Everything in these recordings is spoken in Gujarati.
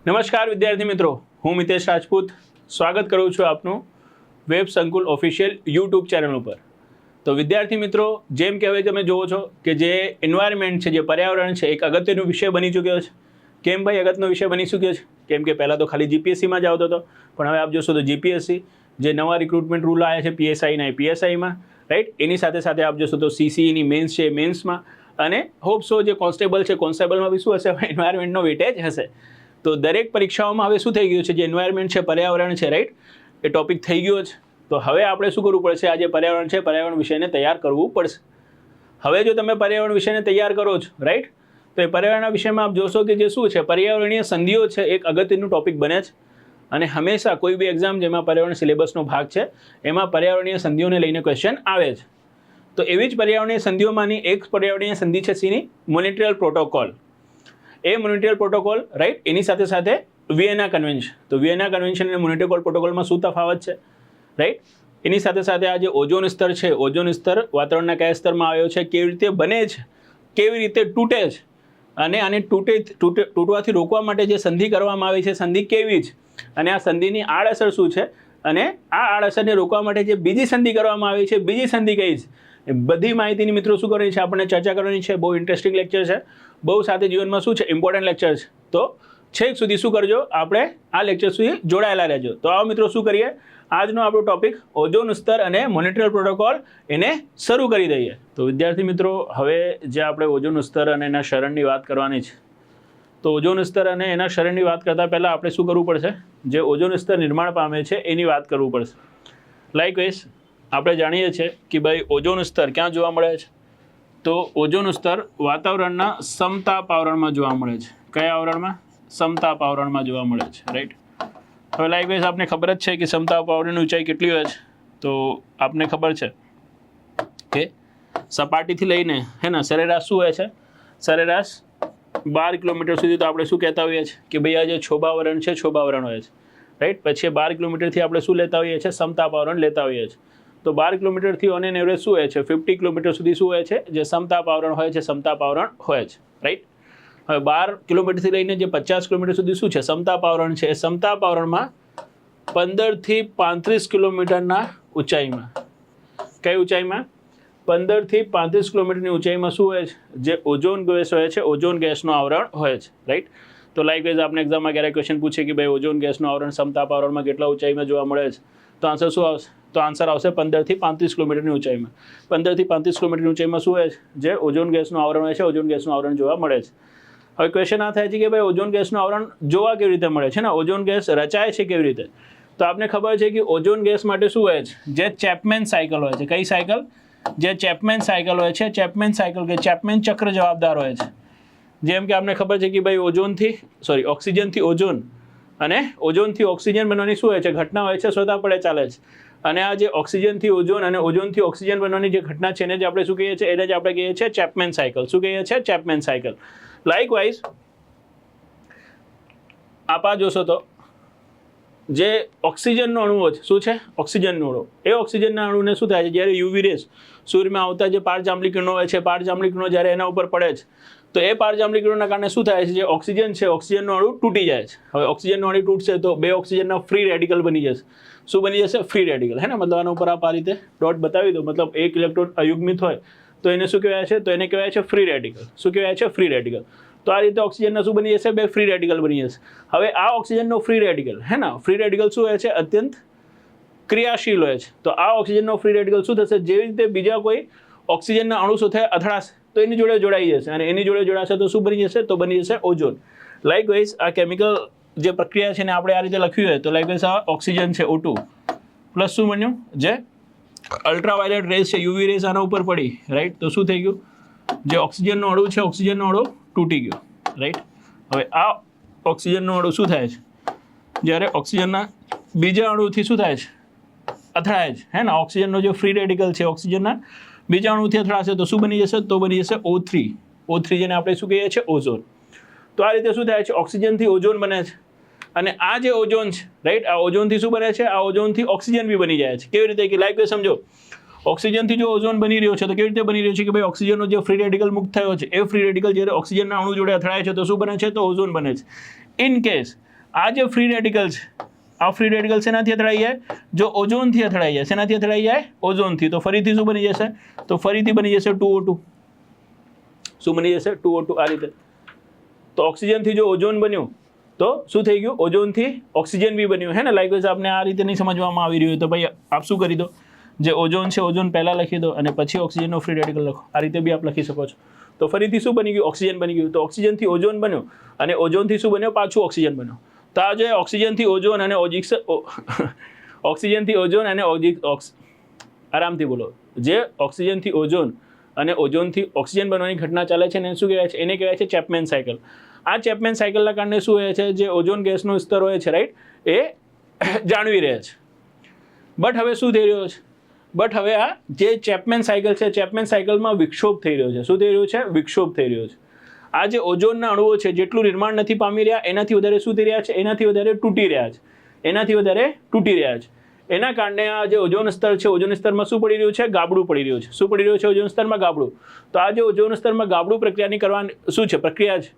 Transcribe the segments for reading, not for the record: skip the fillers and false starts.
નમસ્કાર વિદ્યાર્થી મિત્રો, હું મિતેશ રાજપૂત સ્વાગત કરું છું આપનું વેબ સંકુલ ઓફિશિયલ યુટ્યુબ ચેનલ ઉપર. તો વિદ્યાર્થી મિત્રો, જેમ કે હવે તમે જુઓ છો કે જે એન્વાયરમેન્ટ છે, જે પર્યાવરણ છે, એક અગત્યનો વિષય બની ચૂક્યો છે. કેમ ભાઈ અગત્યનો વિષય બની ચૂક્યો છે? કેમ કે પહેલાં તો ખાલી જીપીએસસીમાં જ આવતો હતો, પણ હવે આપ જોશો તો જીપીએસસી જે નવા રિક્રુટમેન્ટ રૂલ આવ્યા છે પીએસઆઈના પીએસઆઈમાં, રાઈટ, એની સાથે સાથે આપ જોશો તો સીસીઈની મેન્સ છે મેન્સમાં, અને હોપસો જે કોન્સ્ટેબલ છે કોન્સ્ટેબલમાં બી શું હશે? એન્વાયરમેન્ટનો વેટેજ હશે. તો દરેક પરીક્ષાઓમાં હવે શું થઈ ગયું છે? જે એન્વાયરમેન્ટ છે, પર્યાવરણ છે, રાઈટ, એ ટોપિક થઈ ગયો છે. તો હવે આપણે શું કરવું પડશે? આ જે પર્યાવરણ છે, પર્યાવરણ વિષયને તૈયાર કરવું પડશે. હવે જો તમે પર્યાવરણ વિષયને તૈયાર કરો છો, રાઈટ, તો એ પર્યાવરણના વિષયમાં આપ જોશો કે જે શું છે, પર્યાવરણીય સંધિઓ છે, એક અગત્યનું ટોપિક બને છે. અને હંમેશા કોઈ બી એક્ઝામ જેમાં પર્યાવરણ સિલેબસનો ભાગ છે એમાં પર્યાવરણીય સંધિઓને લઈને ક્વેશ્ચન આવે છે. તો એવી જ પર્યાવરણીય સંધિઓમાંની એક પર્યાવરણીય સંધિ છે સીની મોન્ટ્રીયલ પ્રોટોકોલ. એ મોન્ટ્રીયલ પ્રોટોકોલ, રાઈટ, એની સાથે સાથે વિયેના કન્વેન્શન. તો વિયેના કન્વેન્શન અને મોન્ટ્રીયલ પ્રોટોકોલમાં શું તફાવત છે, રાઈટ? એની સાથે સાથે આ જે ઓઝોન સ્તર છે, ઓઝોન સ્તર વાતાવરણના કયા સ્તરમાં આવ્યો છે, કેવી રીતે બને છે, કેવી રીતે તૂટે છે, અને આને તૂટવાથી રોકવા માટે જે સંધિ કરવામાં આવી છે, સંધિ કેવી છે, અને આ સંધિની આડઅસર શું છે, અને આ આડઅસરને રોકવા માટે જે બીજી સંધિ કરવામાં આવી છે, બીજી સંધિ કઈ છે, એ બધી માહિતીની મિત્રો શું કરવાની છે? આપણને ચર્ચા કરવાની છે. બહુ ઇન્ટરેસ્ટિંગ લેક્ચર છે, બહુ સાથે જીવનમાં શું છે, ઇમ્પોર્ટન્ટ લેક્ચર છે. તો છેક સુધી શું કરજો? આપણે આ લેક્ચર સુધી જોડાયેલા રહેજો. તો આવો મિત્રો શું કરીએ? આજનો આપણો ટોપિક ઓઝોન સ્તર અને મોન્ટ્રીયલ પ્રોટોકોલ એને શરૂ કરી દઈએ. તો વિદ્યાર્થી મિત્રો, હવે જે આપણે ઓઝોન સ્તર અને એના શરણની વાત કરવાની છે, તો ઓઝોન સ્તર અને એના શરણની વાત કરતાં પહેલાં આપણે શું કરવું પડશે? જે ઓઝોન સ્તર નિર્માણ પામે છે એની વાત કરવું પડશે. લાઇકવાઇઝ આપણે જાણીએ છીએ કે ભાઈ ઓઝોન સ્તર ક્યાં જોવા મળે છે? તો ઓઝોન સ્તર વાતાવરણના સમતાપ આવરણમાં જોવા મળે છે. કયા આવરણમાં? સમતાપ આવરણમાં જોવા મળે છે, રાઈટ. હવે લાઇકવાઇઝ આપને ખબર જ છે કે સમતાપ આવરણની ઊંચાઈ કેટલી હોય છે? તો આપને ખબર છે કે સપાટીથી લઈને હે ને સરેરાશ શું હોય છે? સરેરાશ 12 કિલોમીટર સુધી તો આપણે શું કહેતા હોઈએ છીએ કે ભાઈ આ જે છોભાવરણ છે, છોભાવરણ હોય છે, રાઈટ. પછી 12 કિલોમીટરથી આપણે શું લેતા હોઈએ છીએ? સમતાપ આવરણ લેતા હોઈએ છીએ. તો 12 કિલોમીટરથી ઓન એન એવરેજ શું હોય છે? 50 કિલોમીટર સુધી શું હોય છે? જે સમતાપ આવરણ હોય છે, સમતાપ આવરણ હોય છે, રાઈટ. હવે 12 કિલોમીટરથી લઈને જે 50 કિલોમીટર સુધી શું છે? સમતાપ આવરણ છે. એ સમતાપ આવરણમાં 15 થી 35 કિલોમીટરના ઊંચાઈમાં, કઈ ઊંચાઈમાં? 15 થી 35 કિલોમીટરની ઊંચાઈમાં શું હોય છે? જે ઓઝોન ગેસ હોય છે, ઓઝોન ગેસનું આવરણ હોય છે, રાઈટ. તો લાઇકવાઇઝ આપણે એક્ઝામમાં ક્યારેક ક્વેશ્ચન પૂછે કે ભાઈ ઓઝોન ગેસનું આવરણ સમતાપ આવરણમાં કેટલા ઊંચાઈમાં જોવા મળે છે? તો આન્સર શું આવશે? તો આન્સર આવશે 15 થી 35 કિલોમીટરની ઊંચાઈમાં. 15 થી 35 કિલોમીટરની ઊંચાઈમાં શું હોય છે? જે ઓઝોન ગેસનું આવરણ હોય છે, ઓઝોન ગેસનું આવરણ જોવા મળે છે. હવે ક્વેશ્ચન આ થાય છે કે ભાઈ ઓઝોન ગેસનું આવરણ જોવા કેવી રીતે મળે છે ને? ઓઝોન ગેસ રચાય છે કેવી રીતે? તો આપને ખબર છે કે ઓઝોન ગેસ માટે શું હોય છે? જે ચેપમેન સાયકલ હોય છે. કઈ સાયકલ? જે ચેપમેન સાયકલ હોય છે, ચેપમેન સાયકલ કે ચેપમેન ચક્ર જવાબદાર હોય છે. જેમ કે આપને ખબર છે કે ભાઈ ઓક્સિજનથી ઓઝોન અને ઓઝોનથી ઓક્સિજન બનવાની શું હોય છે? ઘટના હોય છે, સ્વતઃ પડે ચાલે છે. અને આ જે ઓક્સિજનથી ઓઝોન અને ઓઝોનથી ઓક્સિજન બનવાની જે ઘટના છે એને જ આપણે શું કહીએ છીએ? એને જ આપણે કહીએ છીએ ચેપમેન સાયકલ. શું કહીએ છીએ? Chapman cycle. લાઇકવાઇઝ આપ આ જોશો તો જે ઓક્સિજનનો અણુ છે, શું છે? ઓક્સિજનનો અણુ. એ ઓક્સિજનના અણુને શું થાય છે? જ્યારે યુવી રેસ, સૂર્યમાં આવતા જે પારજાંબલી કિરણો હોય છે, પારજાંબલી કિરણો જ્યારે એના ઉપર પડે છે, તો એ પારજાંબલી કિરણોના કારણે શું થાય છે? જે ઓક્સિજન છે, ઓક્સિજનનો અણુ તૂટી જાય છે. હવે ઓક્સિજનનો અણુ તૂટશે તો બે ઓક્સિજનના ફ્રી રેડિકલ બની જશે. શું બની જશે? ફ્રી રેડિકલ, હે ને? મતલબ આના ઉપર આ રીતે ડોટ બતાવી દો. મતલબ એક ઇલેક્ટ્રોન અયુગ્મિત હોય તો એને શું કહેવાય છે? તો એને કહેવાય છે ફ્રી રેડિકલ. શું કહેવાય છે? Free radical. તો આ રીતે ઓક્સિજનના શું બની જશે? બે ફ્રી રેડિકલ બની જશે. હવે આ ઓક્સિજનનો ફ્રી રેડિકલ, હે ને? ફ્રી રેડિકલ શું હોય છે? અત્યંત ક્રિયાશીલ હોય છે. તો આ ઓક્સિજનનો ફ્રી રેડિકલ શું થશે? જેવી રીતે બીજા કોઈ ઓક્સિજનના અણુ સાથે અથડાશે તો એની જોડે જોડાઈ જશે, અને એની જોડે જોડાશે તો શું બની જશે? તો બની જશે ઓઝોન. લાઇકવાઇઝ આ કેમિકલ જે પ્રક્રિયા છે ને આપણે આ રીતે લખ્યું હોય તો લાઇકવાઇઝ આ ઓક્સિજન છે O2 પ્લસ શું બન્યું? જે અલ્ટ્રાવાયોલેટ રેસ છે, યુવી રેસ આના ઉપર પડી, રાઈટ. તો શું થઈ ગયું? જે ઓક્સિજનનો અણુ છે, ઓક્સિજનનો અણુ તૂટી ગયો, રાઈટ. હવે આ ઓક્સિજનનો અણુ શું થાય છે? જ્યારે ઓક્સિજનના બીજા અણુથી શું થાય છે? અથડાય છે, હે ને? ઓક્સિજનનો જે ફ્રી રેડિકલ છે ઓક્સિજનના બીજા અણુથી અથડાશે તો શું બની જશે? તો બની જશે O3. O3 જેને આપણે શું કહીએ છીએ? ઓઝોન. તો આ રીતે શું થાય છે? ઓક્સિજનથી ઓઝોન બને છે. અને આ જે ઓઝોન છે, રાઈટ, આ ઓઝોનથી શું બને છે? આ ઓઝોનથી ઓક્સિજન બી બની જાય છે. કેવી રીતે? કે લાઈક સમજો, ઓક્સિજનથી જો ઓઝોન બની રહ્યો છે તો કેવી રીતે બની રહ્યો છે? કે ભાઈ ઓક્સિજનનો જે ફ્રી રેડિકલ મુક્ત થયો છે એ ફ્રી રેડિકલ જ્યારે ઓક્સિજનના અણુ જોડે અથડાય છે તો શું બને છે? તો ઓઝોન બને છે. ઇન કેસ આ જે ફ્રી રેડિકલ છે, આ ફ્રી રેડિકલ શેનાથી અથડાઈ જાય? જો ઓઝોનથી અથડાઈ જાય. શેનાથી અથડાઈ જાય? ઓઝોનથી. તો ફરીથી શું બની જશે? તો ફરીથી બની જશે 2O2. શું બની જશે? 2O2. આ રીતે. તો ઓક્સિજનથી જો ઓઝોન બન્યું તો શું થઈ ગયું? ઓઝોનથી ઓક્સિજન બી બન્યું, હે ને? લાઈકવાઇઝ આપને આ રીતે નહીં સમજવામાં આવી રહ્યું તો ભાઈ આપ શું કરી દો, જે ઓઝોન છે ઓઝોન પહેલાં લખી દો અને પછી ઓક્સિજનનો ફ્રી રેડિકલ લખો. આ રીતે બી આપ લખી શકો છો. તો ફરીથી શું બની ગયું? ઓક્સિજન બની ગયું. તો ઓક્સિજનથી ઓઝોન બન્યો અને ઓઝોનથી શું બન્યો? પાછું ઓક્સિજન બન્યો. તો આ જે ઓક્સિજનથી ઓઝોન અને ઓક્સિજનથી ઓઝોન અને આરામથી બોલો, જે ઓક્સિજનથી ઓઝોન અને ઓઝોનથી ઓક્સિજન બનવાની ઘટના ચાલે છે એને શું કહેવાય છે? એને કહેવાય છે ચેપમેન સાયકલ. આ ચેપમેન સાયકલના કારણે શું હોય છે? જે ઓઝોન ગેસનો સ્તર હોય છે, રાઈટ, એ જાળવી રહે છે. બટ હવે શું થઈ રહ્યો છે? બટ હવે આ જે ચેપમેન સાયકલ છે, ચેપમેન સાયકલમાં વિક્ષોભ થઈ રહ્યો છે. શું થઈ રહ્યું છે? વિક્ષોભ થઈ રહ્યો છે. આ જે ઓઝોનના અણુઓ છે જેટલું નિર્માણ નથી પામી રહ્યા એનાથી વધારે શું થઈ રહ્યા છે? એનાથી વધારે તૂટી રહ્યા છે. એનાથી વધારે તૂટી રહ્યા છે. એના કારણે આ જે ઓઝોન સ્તર છે, ઓઝોન સ્તરમાં શું પડી રહ્યું છે? ગાબડું પડી રહ્યું છે. શું પડી રહ્યું છે? ઓઝોન સ્તરમાં ગાબડું. તો આ જે ઓઝોન સ્તરમાં ગાબડું પ્રક્રિયાની કરવાની શું છે? પ્રક્રિયા છે.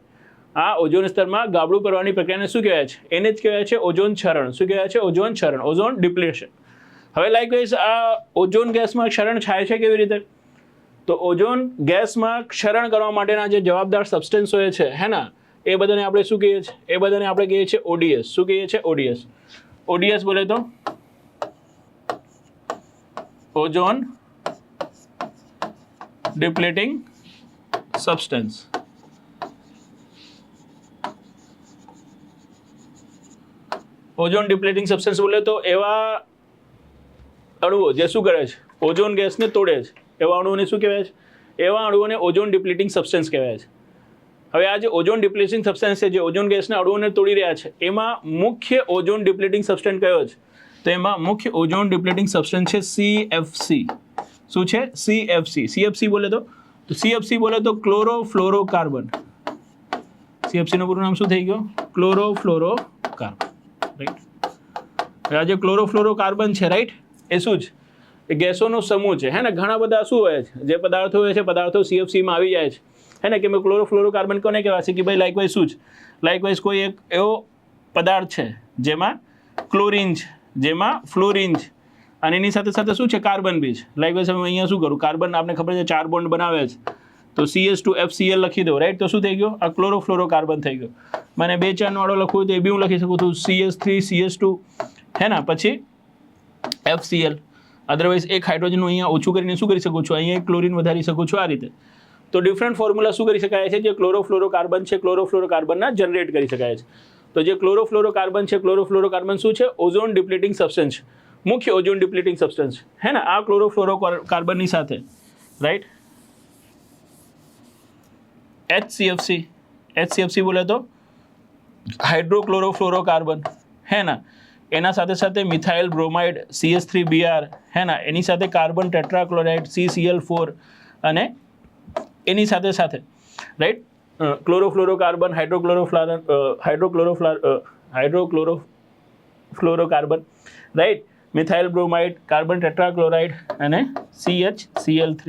આ ઓઝોન સ્તરમાં ગાબડું કરવાની પ્રક્રિયાને શું કહેવાય છે? એને જ કહેવાય છે ઓઝોન ક્ષરણ. શું કહેવાય છે? ઓઝોન ક્ષરણ, ઓઝોન ડિપ્લેશન. હવે લાઈકવાઇઝ આ ઓઝોન ગેસમાં ક્ષરણ થાય છે કેવી રીતે? તો ઓઝોન ગેસમાં ક્ષરણ કરવા માટેના જે જવાબદાર સબસ્ટન્સ હોય છે, હે ને, એ બધાને આપણે શું કહીએ છીએ? એ બધાને આપણે કહીએ છીએ ODS. શું કહીએ છીએ? ODS. ODS બોલે તો ઓઝોન ડિપ્લેટિંગ સબસ્ટન્સ. ઓઝોન ડિપ્લેટિંગ સબસ્ટન્સ બોલે તો એવા અણુઓ જે શું કરે છે? ઓઝોન ગેસને તોડે છે. એવા અણુઓને શું કહેવાય છે? એવા અણુઓને ઓઝોન ડિપ્લેટિંગ સબસ્ટન્સ કહેવાય છે. હવે આ જે ઓઝોન ડિપ્લેટિંગ સબસ્ટન્સ છે, જે ઓઝોન ગેસના અણુઓને તોડી રહ્યા છે, એમાં મુખ્ય ઓઝોન ડિપ્લેટિંગ સબસ્ટન્સ કયો છે? તો એમાં મુખ્ય ઓઝોન ડિપ્લેટિંગ સબસ્ટન્સ છે CFC. શું છે? CFC. CFC બોલે તો CFC બોલે તો ક્લોરોફ્લોરોકાર્બન. CFC નું પૂરું નામ શું થઈ ગયું? Chlorofluorocarbon, right. આ જે ક્લોરોફ્લોરોકાર્બન છે, રાઈટ, એ શું છે? એ ગેસોનો સમૂહ છે, હે ને? ઘણા બધા શું હોય છે? જે પદાર્થો હોય છે, પદાર્થો CFCમાં આવી જાય છે, હે ને? કે મેં ક્લોરોફ્લોરોકાર્બન કોને કહેવાય છે? કે ભાઈ લાઇકવાઇઝ શું છે? લાઇકવાઇઝ કોઈ એક એવો પદાર્થ છે જેમાં ક્લોરિન છે, જેમાં ફ્લોરિન છે, અને એની સાથે સાથે શું છે? કાર્બન બી છે. લાઇકવાઇઝ હવે અહીંયા શું કરું? કાર્બન આપણે ખબર છે 4 બોન્ડ બનાવે છે, તો CH2FCl લખી દો, રાઈટ. તો શું થઈ ગયો? આ ક્લોરોફ્લોરોકાર્બન થઈ ગયો. મને 2 4 વાળો લખવું હોય તો એ બી હું લખી શકું છું, CH3 CH2, હે ને, પછી FCl. અદરવાઇઝ એક હાઇડ્રોજનનું અહીંયા ઓછું કરીને શું કરી શકું છું? અહીંયા એક ક્લોરિન વધારી શકું છું, આ રીતે. તો ડિફરન્ટ ફોર્મ્યુલા શું કરી શકાય છે? જે ક્લોરોફ્લોરોકાર્બન છે, ક્લોરોફ્લોરોકાર્બનના જનરેટ કરી શકાય છે. તો જે ક્લોરોફ્લોરોકાર્બન છે, ક્લોરોફ્લોરોકાર્બન શું છે? ઓઝોન ડિપ્લેટિંગ સબસ્ટન્સ, મુખ્ય ઓઝોન ડિપ્લેટિંગ સબસ્ટન્સ, હે ને? આ ક્લોરોફ્લોરોકાર્બનની સાથે, રાઈટ, HCFC બોલે તો હાઇડ્રોક્લોરોફ્લોરોકાર્બન, હે ને? એના સાથે સાથે મિથાઇલ બ્રોમાઇડ CH3Br, હે ને? એની સાથે કાર્બન ટેટ્રાક્લોરાઇડ CCl4, અને એની સાથે સાથે, right, chlorofluorocarbon, hydrochlorofluorocarbon, right, methyl bromide, carbon tetrachloride અને CHCl3.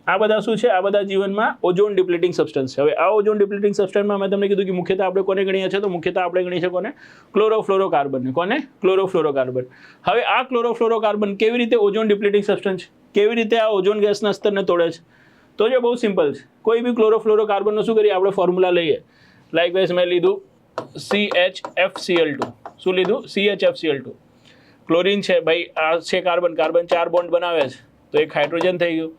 આ બધા શું છે? આ બધા જીવનમાં ઓઝોન ડિપ્લેટિંગ સબસ્ટન્સ છે. હવે આ ઓઝોન ડિપ્લેટિંગ સબસ્ટન્સમાં મેં તમને કીધું કે મુખ્યતઃ આપણે કોને ગણીએ છીએ? તો મુખ્યતઃ આપણે ગણી છે કોને? ક્લોરોફ્લોરોકાર્બનને. કોને? ક્લોરોફ્લોરોકાર્બન. હવે આ ક્લોરોફ્લોરોકાર્બન કેવી રીતે ઓઝોન ડિપ્લેટિંગ સબસ્ટન્સ છે? કેવી રીતે આ ઓઝોન ગેસના સ્તરને તોડે છે? તો જે બહુ સિમ્પલ છે. કોઈ બી ક્લોરોફ્લોરોકાર્બનનું શું કરીએ? આપણે ફોર્મ્યુલા લઈએ. લાઇકવાઇઝ મેં લીધું CHFCl2. શું લીધું? CHFCl2. ક્લોરિન છે ભાઈ, આ છે કાર્બન, કાર્બન 4 બોન્ડ બનાવે છે, તો એક હાઇડ્રોજન થઈ ગયું,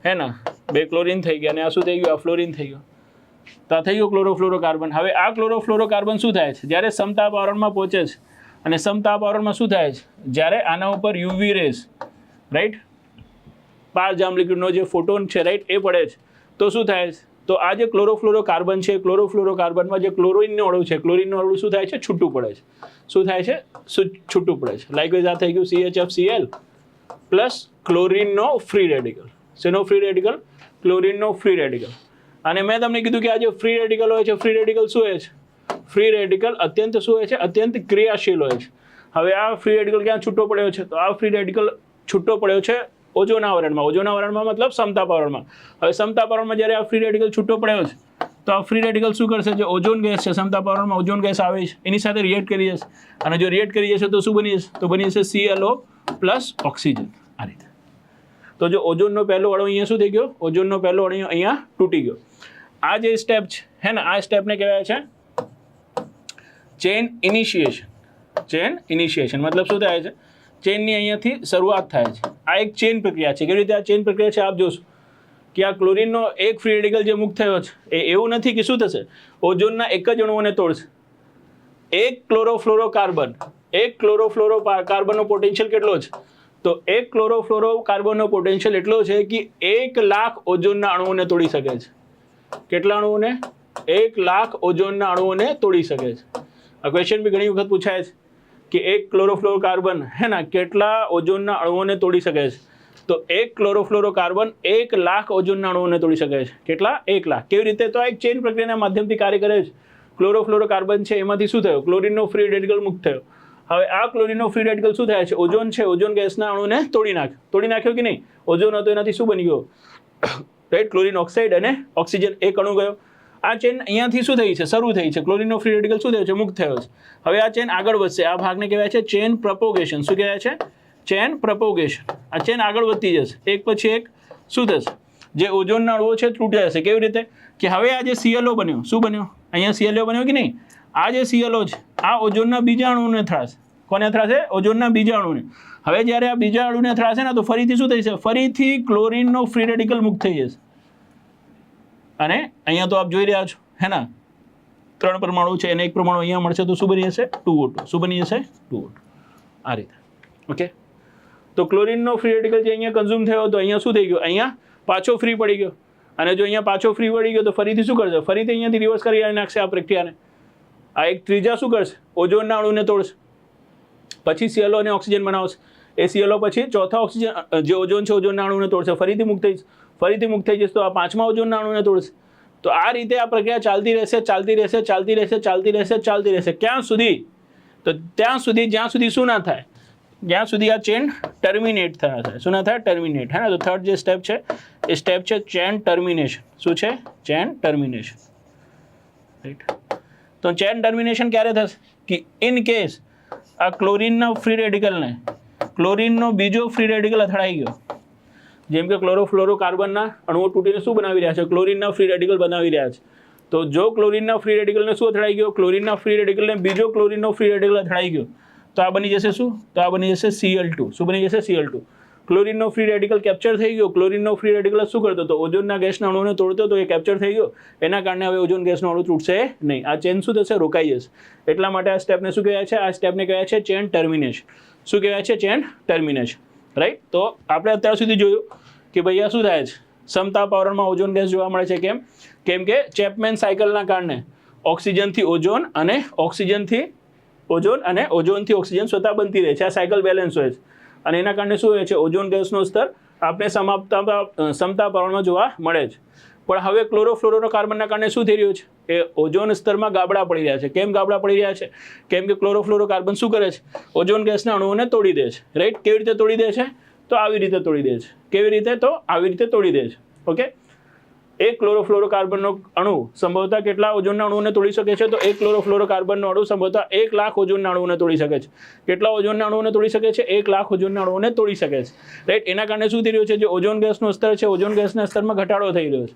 હે ને? 2 ક્લોરિન થઈ ગયા, અને આ શું થઈ ગયું? આ ફ્લોરિન થઈ ગયું. તો આ થઈ ગયું ક્લોરોફ્લોરોકાર્બન. હવે આ ક્લોરોફ્લોરોકાર્બન શું થાય છે? જ્યારે સમતાપ આવરણમાં પહોંચે છે, અને સમતાપ આવરણમાં શું થાય છે? જ્યારે આના ઉપર UV રેઝ, રાઈટ, પારજામ લિક્વિડનો જે ફોટોન છે, રાઈટ, એ પડે છે, તો શું થાય છે? તો આ જે ક્લોરોફ્લોરોકાર્બન છે, ક્લોરોફ્લોરોકાર્બનમાં જે ક્લોરિનનું અણુ છે, ક્લોરિનનું અણુ શું થાય છે? છૂટું પડે છે. શું થાય છે? છૂટું પડે છે. લાઇકવાઇઝ આ થઈ ગયું CHFCl પ્લસ ક્લોરિનનો ફ્રી રેડિકલ. શેનો ફ્રી રેડિકલ? ક્લોરિનનો ફ્રી રેડિકલ. અને મેં તમને કીધું કે આ જે ફ્રી રેડિકલ હોય છે, ફ્રી રેડિકલ શું હોય છે? ફ્રી રેડિકલ અત્યંત શું હોય છે? અત્યંત ક્રિયાશીલ હોય છે. હવે આ ફ્રી રેડિકલ ક્યાં છૂટો પડ્યો છે? તો આ ફ્રી રેડિકલ છૂટો પડ્યો છે ઓઝોન આવરણમાં. ઓઝોન આવરણમાં મતલબ સમતાપ આવરણમાં. હવે સમતાપ આવરણમાં જ્યારે આ ફ્રી રેડિકલ છૂટો પડ્યો છે, તો આ ફ્રી રેડિકલ શું કરશે? જે ઓઝોન ગેસ છે સમતા પર્યાવરણમાં ઓઝોન ગેસ આવે છે એની સાથે રિએક્ટ કરી જશે, અને જો રિએક્ટ કરી જશે તો શું બની જશે? તો બની જશે ClO પ્લસ ઓક્સિજન. આ રીતે. તો જો ઓઝોનનો પહેલો અણુ અહીંયા શું થઈ ગયો? ઓઝોનનો પહેલો અણુ અહીંયા તૂટી ગયો. આ જે સ્ટેપ છે હે ને, આ સ્ટેપને કહેવાય છે ચેન ઇનિશિએશન. ચેન ઇનિશિએશન મતલબ શું થાય છે? ચેનની અહીંયાથી શરૂઆત થાય છે. આ એક ચેન પ્રક્રિયા છે. કેવી રીતે આ ચેન પ્રક્રિયા છે આપ જોશો કે આ ક્લોરીનનો એક ફ્રી રેડિકલ જે મુક્ત થયો છે એ એવું નથી કે શું થશે? ઓઝોનના એક જ અણુઓને તોડશે. એક ક્લોરોફ્લોરોકાર્બનનો પોટેન્શિયલ કેટલો છે? તો એક ક્લોરોફ્લોરોકાર્બનનો પોટેન્શિયલ એટલો છે કે 1,00,000 ઓઝોનના અણુઓને તોડી શકે છે. કેટલા અણુઓને? 1,00,000 ઓઝોનના અણુઓને તોડી શકે છે. આ ક્વેશ્ચન બી ઘણી વખત પૂછાય છે કે એક ક્લોરોફ્લોરોકાર્બન હે ને કેટલા ઓઝોનના અણુઓને તોડી શકે છે? તો એક ક્લોરોફ્લોરોકાર્બન 1,00,000 ઓઝોનના અણુઓને તોડી શકે છે. કેટલા? 1,00,000. કેવી રીતે? તો આ એક ચેન પ્રક્રિયાના માધ્યમથી કાર્ય કરે છે. ક્લોરોફ્લોરોકાર્બન છે એમાંથી શું થયો? ક્લોરીનનો ફ્રી રેડિકલ મુક્ત થયો. હવે આ ક્લોરીનનો ફ્રી રેડિકલ શું થાય છે? ઓઝોન છે, ઓઝોન ગેસના અણુને તોડી નાખ્યો કે નહીં? ઓઝોન હતો એનાથી શું બની ગયો? રાઈટ, ક્લોરીન ઓક્સાઇડ અને ઓક્સિજન એક અણુ ગયો. આ ચેન અહીંયાથી શું થઈ છે? શરૂ થઈ છે. ક્લોરીનનો ફ્રી રેડિકલ શું થયો છે? મુક્ત થયો છે. હવે આ ચેન આગળ વધશે. આ ભાગને કહેવાય છે ચેન પ્રપોગેશન. શું કહેવાય છે? Chain propagation. આ ચેન આગળ વધતી જશે. એક પછી એક શું થશે? જે ઓઝોનના અણુઓ છે તૂટી જશે. કેવી રીતે? કે હવે આ જે ClO બન્યો, શું બન્યો? અહીંયા ClO બન્યો કે નહીં? આ જે ClO છે આ ઓઝોનના બીજા અણુને અથડાશે. કોને અથડાશે? ઓઝોનના બીજા અણુને. હવે જ્યારે આ બીજા અણુને અથડાશે ને તો ફરીથી શું થશે? ફરીથી ક્લોરીનનો ફ્રી રેડિકલ મુક્ત થઈ જશે. અને અહીંયા તો આપ જોઈ રહ્યા છો હે ને, 3 પરમાણુ છે એને એક પરમાણુ અહીંયા મળશે તો શું બની જશે? 2O2. શું બની જશે? 2O2. આ રીતે. ઓકે, તો ક્લોરીનનો ફ્રી રેડિકલ જે અહીંયા કન્ઝ્યુમ થયો તો અહીંયા શું થઈ ગયો? અહીંયા પાછો ફ્રી પડી ગયો. અને જો અહીંયા પાછો ફ્રી પડી ગયો તો ફરીથી શું કરશે? ફરીથી અહીંયાથી રિવર્સ કરી નાખશે આ પ્રક્રિયાને. આ એક ત્રીજા શું કરશે? ઓઝોનના અણુને તોડશે. પછી ClO અને ઓક્સિજન બનાવશે. એ ClO પછી ચોથા ઓક્સિજન જે ઓઝોન છે ઓઝોનના અણુને તોડશે. ફરીથી મુક્ત થઈ જશે તો આ 5મા ઓઝોનના અણુને તોડશે. તો આ રીતે આ પ્રક્રિયા ચાલતી રહેશે. ક્યાં સુધી? તો ત્યાં સુધી જ્યાં સુધી શું ના થાય? જ્યાં સુધી આ ચેન ટર્મિનેટ થાય. શું ના થાય? ટર્મિનેટ. હે ને? તો થર્ડ જે સ્ટેપ છે એ સ્ટેપ છે ચેન ટર્મિનેશન. શું છે? Chain termination. રાઈટ. તો ચેન ટર્મિનેશન ક્યારે થશે? કે ઇન કેસ આ ક્લોરીનના ફ્રી રેડિકલને ક્લોરીનનો બીજો ફ્રી રેડિકલ અથડાઈ ગયો. જેમ કે ક્લોરોફ્લોરોકાર્બનના અણુઓ તૂટીને શું બનાવી રહ્યા છે? ક્લોરીનના ફ્રી રેડિકલ બનાવી રહ્યા છે. તો જો ક્લોરીનના ફ્રી રેડિકલને શું અથડાઈ ગયો? ક્લોરીનના ફ્રી રેડિકલને બીજો ક્લોરીનનો ફ્રી રેડિકલ અથડાઈ ગયો તો આ બની જશે શું? તો આ બની જશે Cl2. શું બની જશે? Cl2. ક્લોરીનનો ફ્રી રેડિકલ કેપ્ચર થઈ ગયો. ક્લોરીનનો ફ્રી રેડિકલ શું કરતો હતો? ઓઝોનના ગેસના અણુને તોડતો તો એ કેપ્ચર થઈ ગયો. એના કારણે હવે ઓઝોન ગેસનો અણુ તૂટશે નહીં. આ ચેન શું થશે? રોકાઈ જશે. એટલા માટે આ સ્ટેપને શું કહેવાય છે? આ સ્ટેપને કહેવાય છે ચેન ટર્મિનેશન. શું કહેવાય છે? Chain termination. રાઈટ. તો આપણે અત્યાર સુધી જોયું કે ભાઈ આ શું થાય છે? સમતા પર્યાવરણમાં ઓઝોન ગેસ જોવા મળે છે. કેમ કે ચેપમેન સાયકલના કારણે ઓક્સિજનથી ઓઝોન અને ઓક્સિજનથી ઓઝોન અને ઓઝોનથી ઓક્સિજન સ્વતઃ બનતી રહે છે. આ સાયકલ બેલેન્સ હોય છે અને એના કારણે શું હોય છે? ઓઝોન ગેસનો સ્તર આપણે સમતા પર્યાવરણમાં જોવા મળે છે. પણ હવે ક્લોરોફ્લોરોકાર્બનના કારણે શું થઈ રહ્યું છે? એ ઓઝોન સ્તરમાં ગાબડા પડી રહ્યા છે. કેમ ગાબડા પડી રહ્યા છે? કેમ કે ક્લોરોફ્લોરોકાર્બન શું કરે છે? ઓઝોન ગેસના અણુઓને તોડી દે છે. રાઈટ. કેવી રીતે તોડી દે છે? તો આવી રીતે તોડી દે છે. કેવી રીતે? તો આવી રીતે તોડી દે છે. ઓકે, એક ક્લોરોફ્લોરોકાર્બનનો અણુ સંભવતઃ કેટલા ઓઝોનના અણુઓને તોડી શકે છે? તો એક ક્લોરોફ્લોરોકાર્બનનો અણુ સંભવતઃ 1,00,000 ઓઝોનના અણુઓને તોડી શકે છે. કેટલા ઓઝોનના અણુઓને તોડી શકે છે? 1,00,000 ઓઝોનના અણુઓને તોડી શકે છે. રાઈટ. એના કારણે શું થઈ રહ્યું છે? જે ઓઝોન ગેસનો સ્તર છે ઓઝોન ગેસના સ્તરમાં ઘટાડો થઈ રહ્યો છે.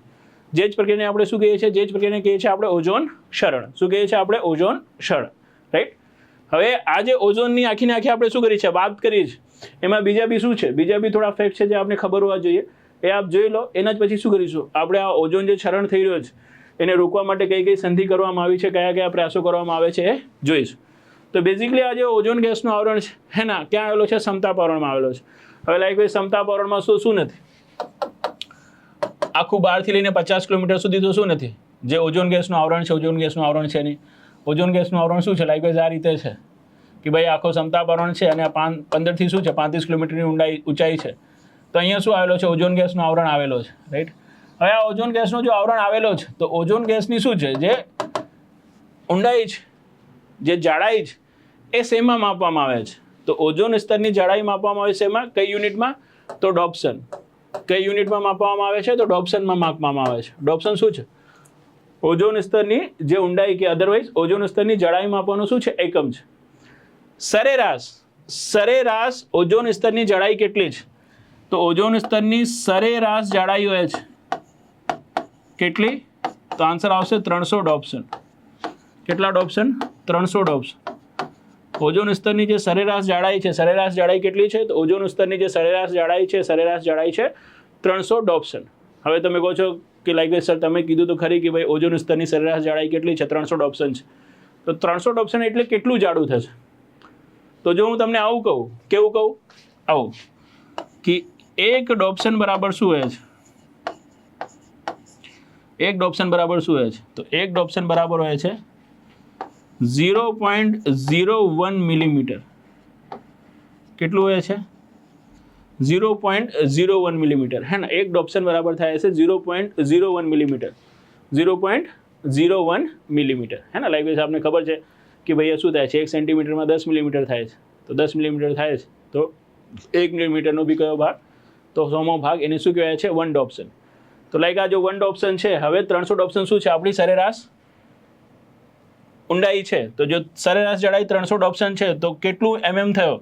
જે જ પ્રક્રિયાને આપણે શું કહીએ છીએ? જે જ પ્રક્રિયાને કહીએ છીએ આપણે ઓઝોન ક્ષરણ. શું કહીએ છીએ આપણે? ઓઝોન ક્ષરણ. રાઈટ. હવે આ જે ઓઝોનની આખીને આખી આપણે શું કરી છે? વાત કરી છે. એમાં બીજા બી શું છે? બીજા બી થોડા ફેક્ટ છે જે આપણે ખબર હોવા જોઈએ. એ આપ જોઈ લો. એના જ પછી શું કરીશું? આપણે આ ઓઝોન જે ક્ષરણ થઈ રહ્યો છે એને રોકવા માટે કઈ કઈ સંધિ કરવામાં આવી છે, કયા કયા પ્રયાસો કરવામાં આવે છે એ જોઈશું. તો બેઝિકલી આ જે ઓઝોન ગેસનું આવરણ છે હે ના, ક્યાં આવેલો છે? સમતા પર્યાવરણમાં આવેલો છે. હવે લાઈક ભાઈ સમતા પર્યાવરણમાં શું નથી? આખું 12 થી લઈને 50 કિલોમીટર સુધી તો શું નથી? જે ઓઝોન ગેસનું આવરણ છે ઓઝોન ગેસનું આવરણ છે નહીં. ઓઝોન ગેસનું આવરણ શું છે? લાઈક ભાઈ આ રીતે છે કે ભાઈ આખો સમતા પર્યાવરણ છે અને 15 થી શું છે? 35 કિલોમીટરની ઊંચાઈ છે. તો અહીંયા શું આવેલો છે? ઓઝોન ગેસનું આવરણ આવેલો છે. રાઈટ. હવે આ ઓઝોન ગેસનો જો આવરણ આવેલો છે તો ઓઝોન ગેસની શું છે? જે ઊંડાઈ છે, જે જાડાઈ છે એ શેમાં માપવામાં આવે છે? તો ઓઝોન સ્તરની જાડાઈ માપવામાં આવે છે શેમાં? કઈ યુનિટમાં? તો ડોપ્સન. કઈ યુનિટમાં માપવામાં આવે છે? તો ડોપ્સનમાં માપવામાં આવે છે. ડોપ્સન શું છે? ઓઝોન સ્તરની જે ઊંડાઈ કે અધરવાઇઝ ઓઝોન સ્તરની જાડાઈ માપવાનો શું છે? એકમ છે. સરેરાશ ઓઝોન સ્તરની જાડાઈ કેટલી છે? તો ઓઝોન સ્તરની સરેરાશ જાડાઈ હોય છે કેટલી? તો આન્સર આવશે 300 ડોપ્સન. કેટલા ડોપ્સન? 300 ડોપ્સન. ઓઝોન સ્તરની જે સરેરાશ જાડાઈ છે, સરેરાશ જાડાઈ કેટલી છે? તો ઓઝોન સ્તરની જે સરેરાશ જાડાઈ છે 300 ડોપ્સન. હવે તમે કહો છો કે લાઈક સર તમે કીધું તો ખરી કે ભાઈ ઓઝોન સ્તરની સરેરાશ જાડાઈ કેટલી છે? 300 ડોપ્સન છે. તો 300 ડોપ્સન એટલે કેટલું જાડું થશે? તો જો હું તમને આવું કહું, કેવું કહું? આવું કે એક ડોપ્સન બરાબર શું હોય છે? એક ડોપ્સન બરાબર શું હોય છે? તો એક ડોપ્સન બરાબર હોય છે 0.01 મિલીમીટર. કેટલું હોય છે? 0.01 મિલીમીટર. હે ને, એક ડોપ્સન બરાબર થાય છે 0.01 મિલીમીટર. 0.01 મિલીમીટર. હે ને, લાઈક આપને ખબર છે કે ભાઈ શું થાય છે? 1 સેન્ટીમીટરમાં 10 મિલીમીટર થાય છે. તો 10 મિલીમીટર થાય છે તો 1 મિલીમીટરનો બી કયો ભાગ? તો 100મો ભાગ. એને શું કહેવાય છે? 1 ડોપ્સન. તો લાઈક આ જો 1 ડોપ્સન છે, હવે 300 ડોપ્સન શું છે? આપણી સરેરાશ ઊંડાઈ છે. તો જો સરેરાશ જાડાઈ 300 ડોપ્સન છે તો કેટલું થયો?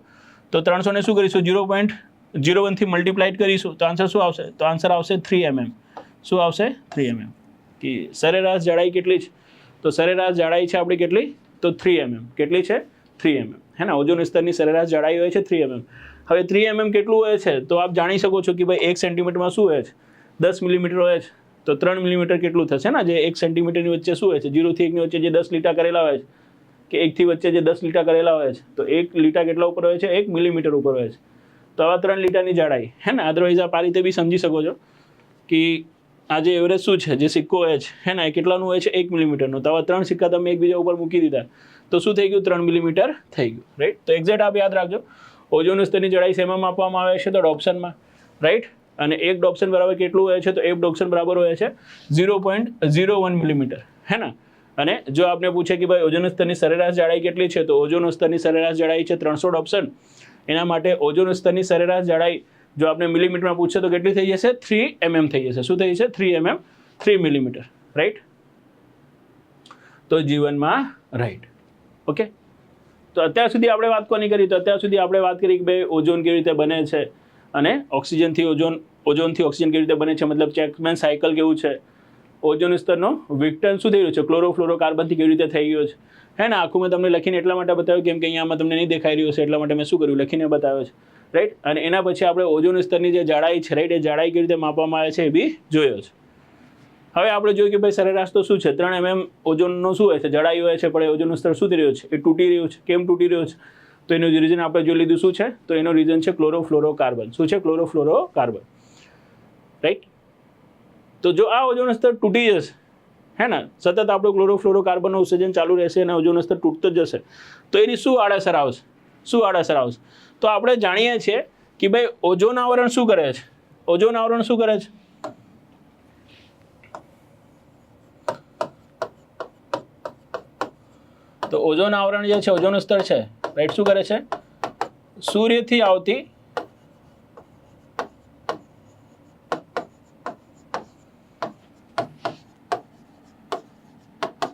તો 300 ને શું કરીશું? 0.01 થી મલ્ટીપ્લાઇડ કરીશું તો આન્સર શું આવશે? તો આન્સર આવશે 3 શું આવશે? 3 કે સરેરાશ જાડાઈ કેટલી છે? તો સરેરાશ જાડાઈ છે આપણી કેટલી? તો 3 કેટલી છે? 3 હે ને. ઓઝોન સ્તરની સરેરાશ જાડાઈ હોય છે 3 હવે 3 કેટલું હોય છે? તો આપ જાણી શકો છો કે ભાઈ 1 સેન્ટીમીટરમાં શું હોય છે? 10 મિલીમીટર હોય છે. તો 3 મિલીમીટર કેટલું થશે ને? જે 1 સેન્ટીમીટરની વચ્ચે શું હોય છે? 0 થી 1 ની વચ્ચે જે 10 લીટા કરેલા હોય છે, કે 1 થી વચ્ચે જે 10 લીટા કરેલા હોય છે, તો 1 લીટા કેટલા ઉપર હોય છે? 1 મિલીમીટર ઉપર હોય છે. તો આવા 3 લીટાની જાડાઈ, હે ને. અદરવાઇઝ આપ આ રીતે બી સમજી શકો છો કે આ જે એવરેજ શું છે, જે સિક્કો હોય છે, હે ને, એ કેટલાનું હોય છે? 1 મિલીમીટરનો. તો આવા 3 સિક્કા તમે એકબીજા ઉપર મૂકી દીધા તો શું થઈ ગયું? 3 મિલીમીટર થઈ ગયું, રાઈટ. તો એક્ઝેક્ટ આપ યાદ રાખજો, ઓઝોન સ્તરની જાડાઈ શેમાં માપવામાં આવે છે? તો ડોપ્સનમાં, રાઈટ. અને એક ડોપ્સન બરાબર કેટલું હોય છે? તો એક ડોપ્સન બરાબર હોય છે 0.01 મિલીમીટર, હે ને. અને જો આપને પૂછે કે ભાઈ ઓઝોન સ્તરની સરેરાશ જાડાઈ કેટલી છે? તો ઓઝોન સ્તરની સરેરાશ જાડાઈ છે 300 ડોપ્સન. એના માટે ઓઝોન સ્તરની સરેરાશ જાડાઈ જો આપણે મિલીમીટરમાં પૂછે તો કેટલી થઈ જશે? 3 થઈ જશે. શું થઈ જશે? 3 મિલીમીટર, રાઈટ. તો જીવનમાં, રાઈટ. ઓકે. તો અત્યાર સુધી આપણે વાત કોની કરી? તો અત્યાર સુધી આપણે વાત કરી કે ભાઈ ઓઝોન કેવી રીતે બને છે અને ઓક્સિજનથી ઓઝોનથી ઓક્સિજન કેવી રીતે બને છે, મતલબ ચેકમેન સાયકલ કેવું છે. ઓઝોન સ્તરનો વિઘટન શું થઈ રહ્યું છે? ક્લોરોફ્લોરોકાર્બનથી કેવી રીતે થઈ ગયો છે, હે ને. આખું મેં તમને લખીને એટલા માટે બતાવ્યું કેમ કે અહીંયામાં તમને નહીં દેખાઈ રહ્યું છે, એટલા માટે મેં શું કર્યું? લખીને બતાવ્યો છે, રાઈટ. અને એના પછી આપણે ઓઝોન સ્તરની જે જાડાઈ છે, રાઈટ, એ જાડાઈ કેવી રીતે માપવામાં આવે છે એ બી જોયો છે. હવે આપણે જોયું કે ભાઈ સરેરાશ તો શું છે? 3 ઓઝોનનો શું હોય છે? જાડાઈ હોય છે. પણ એ ઓઝોનનું સ્તર શું થઈ રહ્યું છે? એ તૂટી રહ્યું છે. કેમ તૂટી રહ્યું છે? તો એનું રીઝન આપણે જોઈ લીધું. શું છે? તો એનો રીઝન છે ક્લોરોફ્લોરોકાર્બન. શું છે? Chlorofluorocarbon, right. તો જો આ ઓઝોન સ્તર તૂટી જશે, હે ને, સતત આપણું ક્લોરોફ્લોરોકાર્બનનું ઉત્સર્જન ચાલુ રહેશે અને ઓઝોન સ્તર તૂટતો જ જશે, તો એની શું આડઅસર આવશે? તો આપણે જાણીએ છીએ કે ભાઈ ઓઝોન આવરણ શું કરે છે? ઓઝોન આવરણ શું કરે છે? તો ઓઝોન આવરણ જે છે, ઓઝોન સ્તર છે, રાઈટ, શું કરે છે? સૂર્યથી આવતી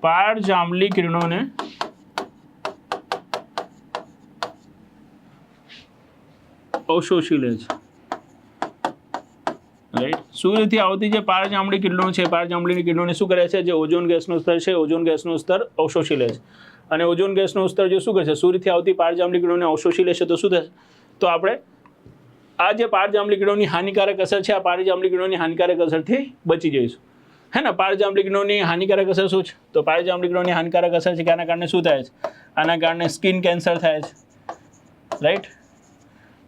પારજાંબલી કિરણોને અવશોષી લે છે, રાઈટ. સૂર્યથી આવતી જે પારજાંબલી કિરણો છે, પારજાંબલી કિરણોને શું કરે છે? જે ઓઝોન ગેસનું સ્તર છે, ઓઝોન ગેસનું સ્તર અવશોષી લે છે. અને ઓઝોન ગેસનું સ્તર જો શું કરશે? સૂર્યથી આવતી પારજાંબલી કિરણોને અવશોષી લેશે તો શું થશે? તો આપણે આ જે પારજાંબલી કિરણોની હાનિકારક અસર છે, આ પારજાંબલી કિરણોની હાનિકારક અસરથી બચી જઈશું, હે ને. પારજાંબલી કિરણોની હાનિકારક અસર શું છે? તો પારજાંબલી કિરણોની હાનિકારક અસર છે કે આના કારણે શું થાય છે? આના કારણે સ્કિન કેન્સર થાય છે, રાઈટ.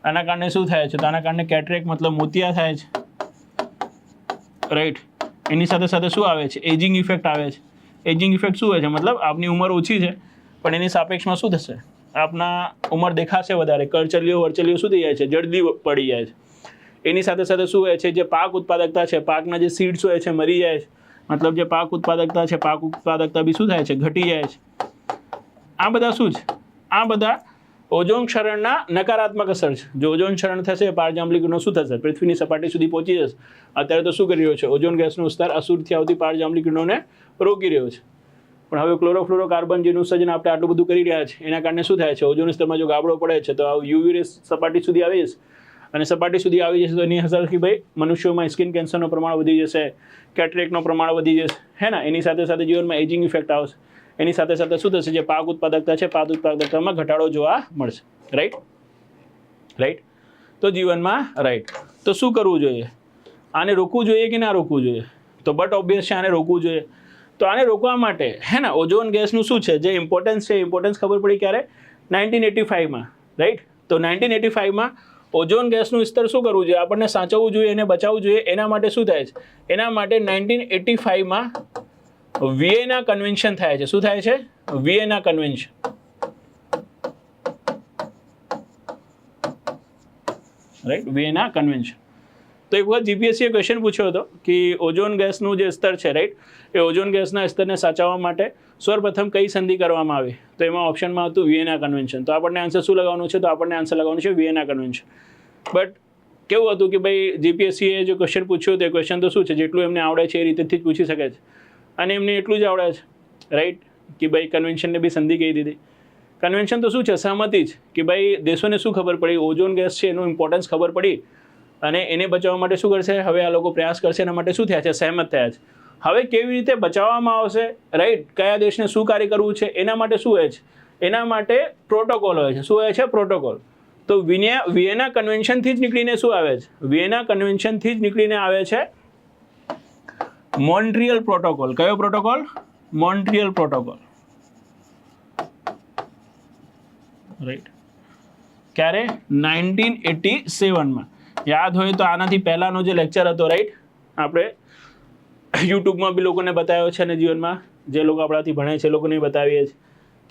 આના કારણે શું થાય છે? તો આના કારણે કેટરેક મતલબ મોતિયા થાય છે, રાઈટ. એની સાથે સાથે શું આવે છે? એજિંગ ઇફેક્ટ આવે છે. એજિંગ ઇફેક્ટ શું હોય છે? મતલબ આપની ઉંમર ઓછી છે પણ એની સાપેક્ષમાં શું થશે? આપના ઉંમર દેખાશે વધારે, કરચલીઓ વરચલીઓ શું થઈ જાય છે? જલ્દી પડી જાય છે. એની સાથે સાથે શું હોય છે? જે પાક ઉત્પાદકતા છે, પાકના જે સીડ્સ હોય છે મરી જાય છે. મતલબ જે પાક ઉત્પાદકતા છે, પાક ઉત્પાદકતા બી શું થાય છે? ઘટી જાય છે. આ બધા શું છે? આ બધા ઓઝોન ક્ષરણના નકારાત્મક અસર છે. જો ઓઝોન ક્ષરણ થશે, પારજાંબલી કિરણો શું થશે? પૃથ્વીની સપાટી સુધી પહોંચી જશે. અત્યારે તો શું કરી રહ્યો છે? ઓઝોન ગેસનો વિસ્તાર અસુરથી આવતી પારજાંબલી કિરણોને રોકી રહ્યો છે. પણ હવે ક્લોરોફ્લોરોકાર્બન જેનું સર્જન આપણે આટલું બધું કરી રહ્યા છે, એના કારણે શું થાય છે? ઓઝોન સ્તરમાં જો ગાબડો પડે છે તો યુવી રેસ સપાટી સુધી આવી જશે, અને સપાટી સુધી આવી જશે તો એની અસરથી ભાઈ મનુષ્યોમાં સ્કિન કેન્સરનું પ્રમાણ વધી જશે, કેટરેક્ટનું પ્રમાણ વધી જશે, હે ને. એની સાથે સાથે જીવનમાં એજિંગ ઇફેક્ટ આવશે. એની સાથે સાથે શું થશે? જે પાક ઉત્પાદકતા છે, પાક ઉત્પાદકતામાં ઘટાડો જોવા મળશે. રાઈટ. તો જીવનમાં તો શું કરવું જોઈએ? આને રોકવું જોઈએ કે ના રોકવું જોઈએ? તો બટ ઓબ્વિયસ છે, આને રોકવું જોઈએ. તો આને રોકવા માટે, હે ને, ઓઝોન ગેસનું શું છે જે ઇમ્પોર્ટન્સ છે, ઇમ્પોર્ટન્સ ખબર પડી ક્યારે? 1985માં. રાઈટ. તો 1985માં ઓઝોન ગેસનું સ્તર શું કરવું જોઈએ? આપણને સાચવવું જોઈએ, એને બચાવવું જોઈએ. એના માટે શું થાય છે? એના માટે 1985માં વિયેના કન્વેન્શન થાય છે. શું થાય છે? Vienna convention. Right, Vienna convention. તો એક વખત જીપીએસસીએ ક્વેશ્ચન પૂછ્યો હતો કે ઓઝોન ગેસનું જે સ્તર છે, રાઈટ, એ ઓઝોન ગેસના સ્તરને સાચવવા માટે સૌપ્રથમ કઈ સંધિ કરવામાં આવી? તો એમાં ઓપ્શનમાં હતું વિયેના કન્વેન્શન. તો આપણને આન્સર શું લગાવવાનું છે? તો આપણને આન્સર લગાવવાનું છે વિયેના કન્વેન્શન. બટ કેવું હતું કે ભાઈ જીપીએસસીએ જે ક્વેશ્ચન પૂછ્યો તે ક્વેશ્ચન તો શું છે, જેટલું એમને આવડે છે એ રીતેથી જ પૂછી શકે છે, અને એમને એટલું જ આવડે છે, રાઈટ, કે ભાઈ કન્વેન્શનને બી સંધિ કહી દીધી. કન્વેન્શન તો શું છે? સહમતિ જ, કે ભાઈ દેશોને શું ખબર પડી? ઓઝોન ગેસ છે એનું ઇમ્પોર્ટન્સ ખબર પડી, અને એને બચાવવા માટે શું કરશે? હવે આ લોકો પ્રયાસ કરશે. એના માટે શું થયા છે? સહેમત થયા છે. હવે કેવી રીતે બચાવવામાં આવશે, રાઈટ, કયા દેશને શું કાર્ય કરવું છે, એના માટે શું હોય છે? એના માટે પ્રોટોકોલ હોય છે. શું હોય છે? પ્રોટોકોલ. તો વિયેના કન્વેન્શનથી જ નીકળીને શું આવે છે? વિયેના કન્વેન્શનથી જ નીકળીને આવે છે મોન્ટ્રીયલ પ્રોટોકોલ. કયો પ્રોટોકોલ? Montreal protocol. રાઈટ. ક્યારે? 1987માં. યાદ હોય તો આનાથી પહેલાંનો જે લેક્ચર હતો, રાઈટ, આપણે યુટ્યુબમાં બી લોકોને બતાવ્યો છે, અને જીવનમાં જે લોકો આપણાથી ભણે છે એ લોકોને બતાવીએ છીએ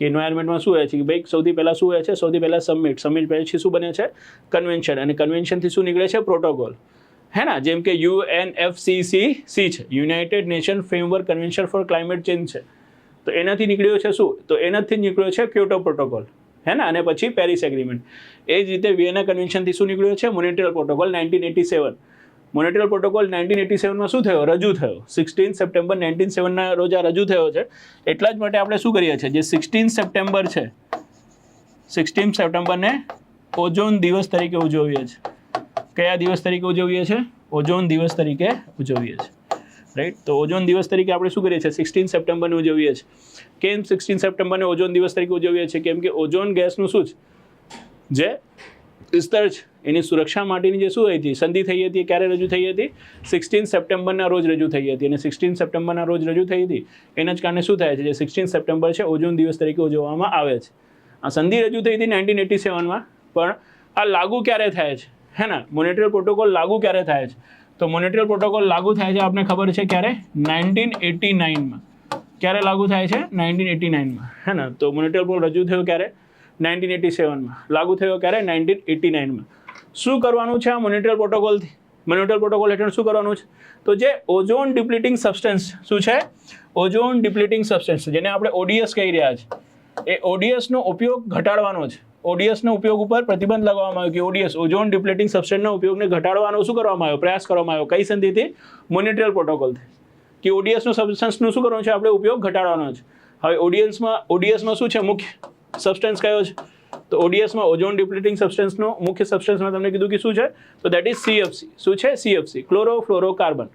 કે એન્વાયરમેન્ટમાં શું હોય છે કે ભાઈ સૌથી પહેલાં શું હોય છે? સૌથી પહેલાં સમિટ પછી શું બને છે? કન્વેન્શન. અને કન્વેન્શનથી શું નીકળે છે? પ્રોટોકોલ. હે ને, જેમ કે UNFCCC છે, United Nation Framework Convention for Climate Change છે. તો એનાથી નીકળ્યો છે શું? તો એનાથી જ નીકળ્યો છે ક્યોટો પ્રોટોકોલ, હે ને, અને પછી પેરિસ એગ્રીમેન્ટ. એ જ રીતે વિયેના કન્વેન્શનથી શું નીકળ્યો છે? Montreal protocol 1987. મોન્ટ્રીયલ પ્રોટોકોલ 1987માં શું થયો? રજૂ થયો. 16 સપ્ટેમ્બર 1987ના રોજ આ રજૂ થયો છે. એટલા જ માટે આપણે શું કરીએ છીએ? જે 16 સપ્ટેમ્બર છે, 16 સપ્ટેમ્બરને ઓઝોન દિવસ તરીકે ઉજવીએ છીએ. કયા દિવસ તરીકે ઉજવીએ છીએ? ઓઝોન દિવસ તરીકે ઉજવીએ છીએ. રાઈટ. તો ઓઝોન દિવસ તરીકે આપણે શું કરીએ છીએ? 16 સપ્ટેમ્બરને ઉજવીએ છીએ. કેમ 16 સપ્ટેમ્બરને ઓઝોન દિવસ તરીકે ઉજવીએ છીએ? કેમ કે ઓઝોન ગેસનું શું છે, જે સ્તર છે, એની સુરક્ષા માટેની જે શું હતી સંધિ થઈ હતી, ક્યારે રજૂ થઈ હતી? 16 સપ્ટેમ્બરના રોજ રજૂ થઈ હતી. અને 16 સપ્ટેમ્બરના રોજ રજૂ થઈ હતી એના જ કારણે શું થાય છે? જે 16 સપ્ટેમ્બર છે ઓઝોન દિવસ તરીકે ઉજવવામાં આવે છે. આ સંધિ રજૂ થઈ હતી 1987માં, પણ આ લાગુ ક્યારે થાય છે? હે ને, મોન્ટ્રીયલ પ્રોટોકોલ લાગુ ક્યારે થાય છે? તો મોન્ટ્રીયલ પ્રોટોકોલ લાગુ થાય છે આપણને ખબર છે ક્યારે? 1989માં. ક્યારે લાગુ થાય છે? 1989માં, હે ને. તો મોન્ટ્રીયલ પ્રોટોકોલ રજૂ થયો ક્યારે? 1987માં. લાગુ થયો ક્યારે? 1989માં. શું કરવાનું છે આ મોન્ટ્રીયલ પ્રોટોકોલથી? મોન્ટ્રીયલ પ્રોટોકોલ હેઠળ શું કરવાનું છે? તો જે ઓઝોન ડિપ્લીટિંગ સબસ્ટન્સ શું છે? ઓઝોન ડિપ્લીટિંગ સબસ્ટન્સ, જેને આપણે ODS કહી રહ્યા છીએ, એ ODSનો ઉપયોગ ઘટાડવાનો છે. ODSનો ઉપયોગ ઉપર પ્રતિબંધ લગાવવામાં આવ્યો કે ODS ઓઝોન ડિપ્લીટિંગ સબસ્ટન્સના ઉપયોગને ઘટાડવાનો શું કરવામાં આવ્યો? પ્રયાસ કરવામાં આવ્યો. કઈ સંધિથી? મોન્ટ્રીયલ પ્રોટોકોલથી. કે ODSનો સબસ્ટન્સનું શું કરવાનું છે? આપણે ઉપયોગ ઘટાડવાનો છે. હવે ODSમાં શું છે? મુખ્ય સબસ્ટન્સ કયો છે? તો ODSમાં ઓઝોન ડિપ્લીટિંગ સબસ્ટન્સનો મુખ્ય સબસ્ટન્સમાં તમને કીધું કે શું છે? તો દેટ ઇઝ CFC. શું છે? CFC, chlorofluorocarbon.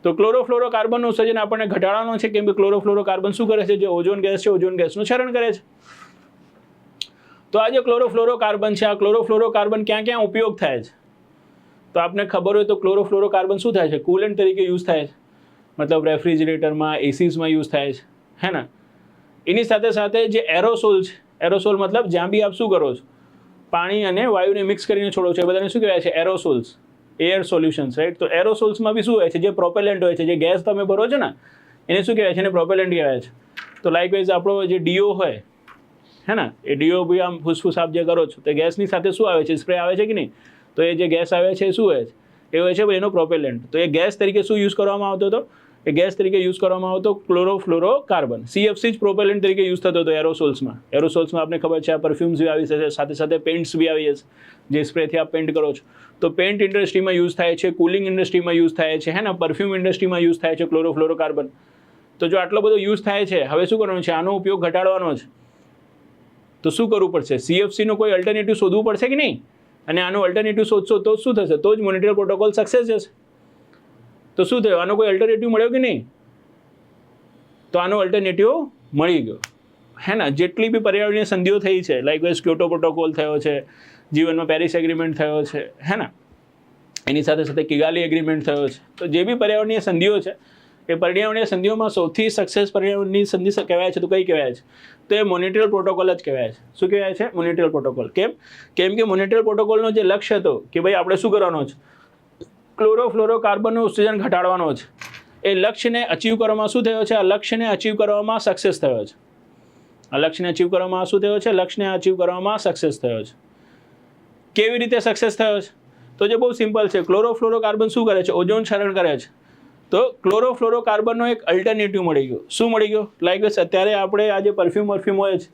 તો ક્લોરોફ્લોરોકાર્બનનું સર્જન આપણને ઘટાડવાનું છે. કેમ કે ક્લોરોફ્લોરોકાર્બન શું કરે છે? જે ઓઝોન ગેસ છે, ઓઝોન ગેસનું ક્ષરણ કરે છે. તો આ જે ક્લોરોફ્લોરોકાર્બન છે, આ ક્લોરોફ્લોરોકાર્બન ક્યાં ક્યાં ઉપયોગ થાય છે? તો આપને ખબર હોય તો ક્લોરોફ્લોરોકાર્બન શું થાય છે? કુલન્ટ તરીકે યુઝ થાય છે. મતલબ રેફ્રિજરેટરમાં, એસીસમાં યુઝ થાય છે, હે ને. એની સાથે સાથે જે એરોસોલ છે, એરોસોલ મતલબ જ્યાં બી આપ શું કરો છો? પાણી અને વાયુને મિક્સ કરીને છોડો છો, એ બધાને શું કહેવાય છે? Aerosols, air solutions, right. તો એરોસોલ્સમાં બી શું હોય છે? જે પ્રોપેલેન્ટ હોય છે, જે ગેસ તમે ભરો છો ને, એને શું કહેવાય છે? એને પ્રોપેલેન્ટ કહેવાય છે. તો લાઇકવાઇઝ આપણો જે ડીઓ હોય, હે ને, એ ડીઓ બી આમ ફૂસફૂસ આપ જે કરો છો, તો ગેસની સાથે શું આવે છે? સ્પ્રે આવે છે કે નહીં? તો એ જે ગેસ આવે છે એ શું હોય છે? એ હોય છે એનો પ્રોપેલેન્ટ. તો એ ગેસ તરીકે શું યુઝ કરવામાં આવતો હતો? એ ગેસ તરીકે યુઝ કરવામાં આવતો ક્લોરોફ્લોરોકાર્બન. CFC જ પ્રોપેલેન્ટ તરીકે યુઝ થતો હતો એરોસોલ્સમાં. એરોસોલ્સમાં આપને ખબર છે આ પરફ્યુમ્સ બી આવી છે, સાથે સાથે પેઇન્ટ્સ બી આવી છે, જે સ્પ્રેથી આપ પેઇન્ટ કરો છો. તો પેઇન્ટ ઇન્ડસ્ટ્રીમાં યુઝ થાય છે, કુલિંગ ઇન્ડસ્ટ્રીમાં યુઝ થાય છે, હે ને, પરફ્યુમ ઇન્ડસ્ટ્રીમાં યુઝ થાય છે ક્લોરોફ્લોરોકાર્બન. તો જો આટલો બધો યુઝ થાય છે, હવે શું કરવાનું છે? આનો ઉપયોગ ઘટાડવાનો છે. તો શું કરવું પડશે? CFC નો કોઈ અલ્ટરનેટિવ શોધવું પડશે કે નહીં? અને આનો અલ્ટરનેટિવ શોધશો તો શું થશે? તો જ મોનિટ્રીયલ પ્રોટોકોલ સક્સેસ જશે. તો શું થયું? આનો કોઈ અલ્ટરનેટિવ મળ્યો કે નહીં? તો આનો અલ્ટરનેટિવ મળી ગયો, હે ને. જેટલી બી પર્યાવરણીય સંધિઓ થઈ છે, લાઈક વાઇઝ ક્યોટો પ્રોટોકોલ થયો છે, જીવનમાં પેરિસ એગ્રીમેન્ટ થયો છે, હે ને, એની સાથે સાથે કિગાલી એગ્રીમેન્ટ થયો છે. તો જે બી પર્યાવરણીય સંધિઓ છે, એ પર્યાવરણીય સંધિઓમાં સૌથી સક્સેસ પર્યાવરણની સંધિ કહેવાય છે. તો કઈ કહેવાય છે? તો એ મોનિટ્રીયલ પ્રોટોકોલ જ કહેવાય છે. શું કહેવાય છે? મોનિટ્રીયલ પ્રોટોકોલ. કેમ કે મોનિટ્રીયલ પ્રોટોકોલનો જે લક્ષ્ય હતો કે ભાઈ આપણે શું કરવાનો છે? ક્લોરોફ્લોરોકાર્બનનું ઉત્સર્જન ઘટાડવાનો છે. એ લક્ષ્યને અચીવ કરવામાં શું થયો છે? આ લક્ષ્યને અચીવ કરવામાં સક્સેસ થયો છે. આ લક્ષ્યને અચીવ કરવામાં શું થયો છે? લક્ષ્યને અચીવ કરવામાં સક્સેસ થયો છે. કેવી રીતે સક્સેસ થયો છે? તો જે બહુ સિમ્પલ છે. ક્લોરોફ્લોરોકાર્બન શું કરે છે? ઓઝોન ક્ષરણ કરે છે. તો ક્લોરોફ્લોરોકાર્બનનો એક અલ્ટરનેટિવ મળી ગયો. શું મળી ગયો? લાઈક અત્યારે આપણે આ જે પરફ્યુમ હોય છે,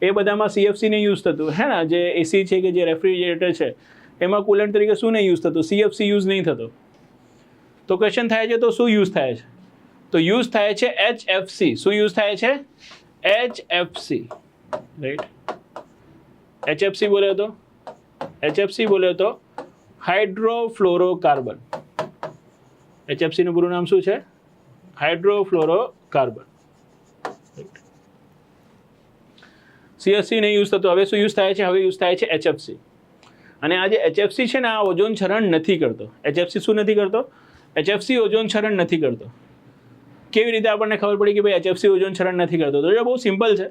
એ બધામાં CFC નહીં યુઝ થતું, હે ને. જે AC છે કે જે રેફ્રિજરેટર છે, એમાં કુલન્ટ તરીકે શું નહીં યુઝ થતું? CFC યુઝ નહીં થતો. તો ક્વેશ્ચન થાય છે, તો શું યુઝ થાય છે? તો યુઝ થાય છે HFC. શું યુઝ થાય છે? HFC, right. HFC બોલે તો હાઇડ્રોફ્લોરોકાર્બન. HFC નું પૂરું નામ શું છે? હાઇડ્રોફ્લોરોકાર્બન. CFC નહીં યુઝ થતો. હવે શું યુઝ થાય છે? હવે યુઝ થાય છે HFC. અને આ જે HFC છે ને, આ ઓઝોન ક્ષરણ નથી કરતો. HFC શું નથી કરતો? HFC ઓઝોન ક્ષરણ નથી કરતો. કેવી રીતે આપણને ખબર પડી કે ભાઈ HFC ઓઝોન ક્ષરણ નથી કરતો? તો બહુ સિમ્પલ છે.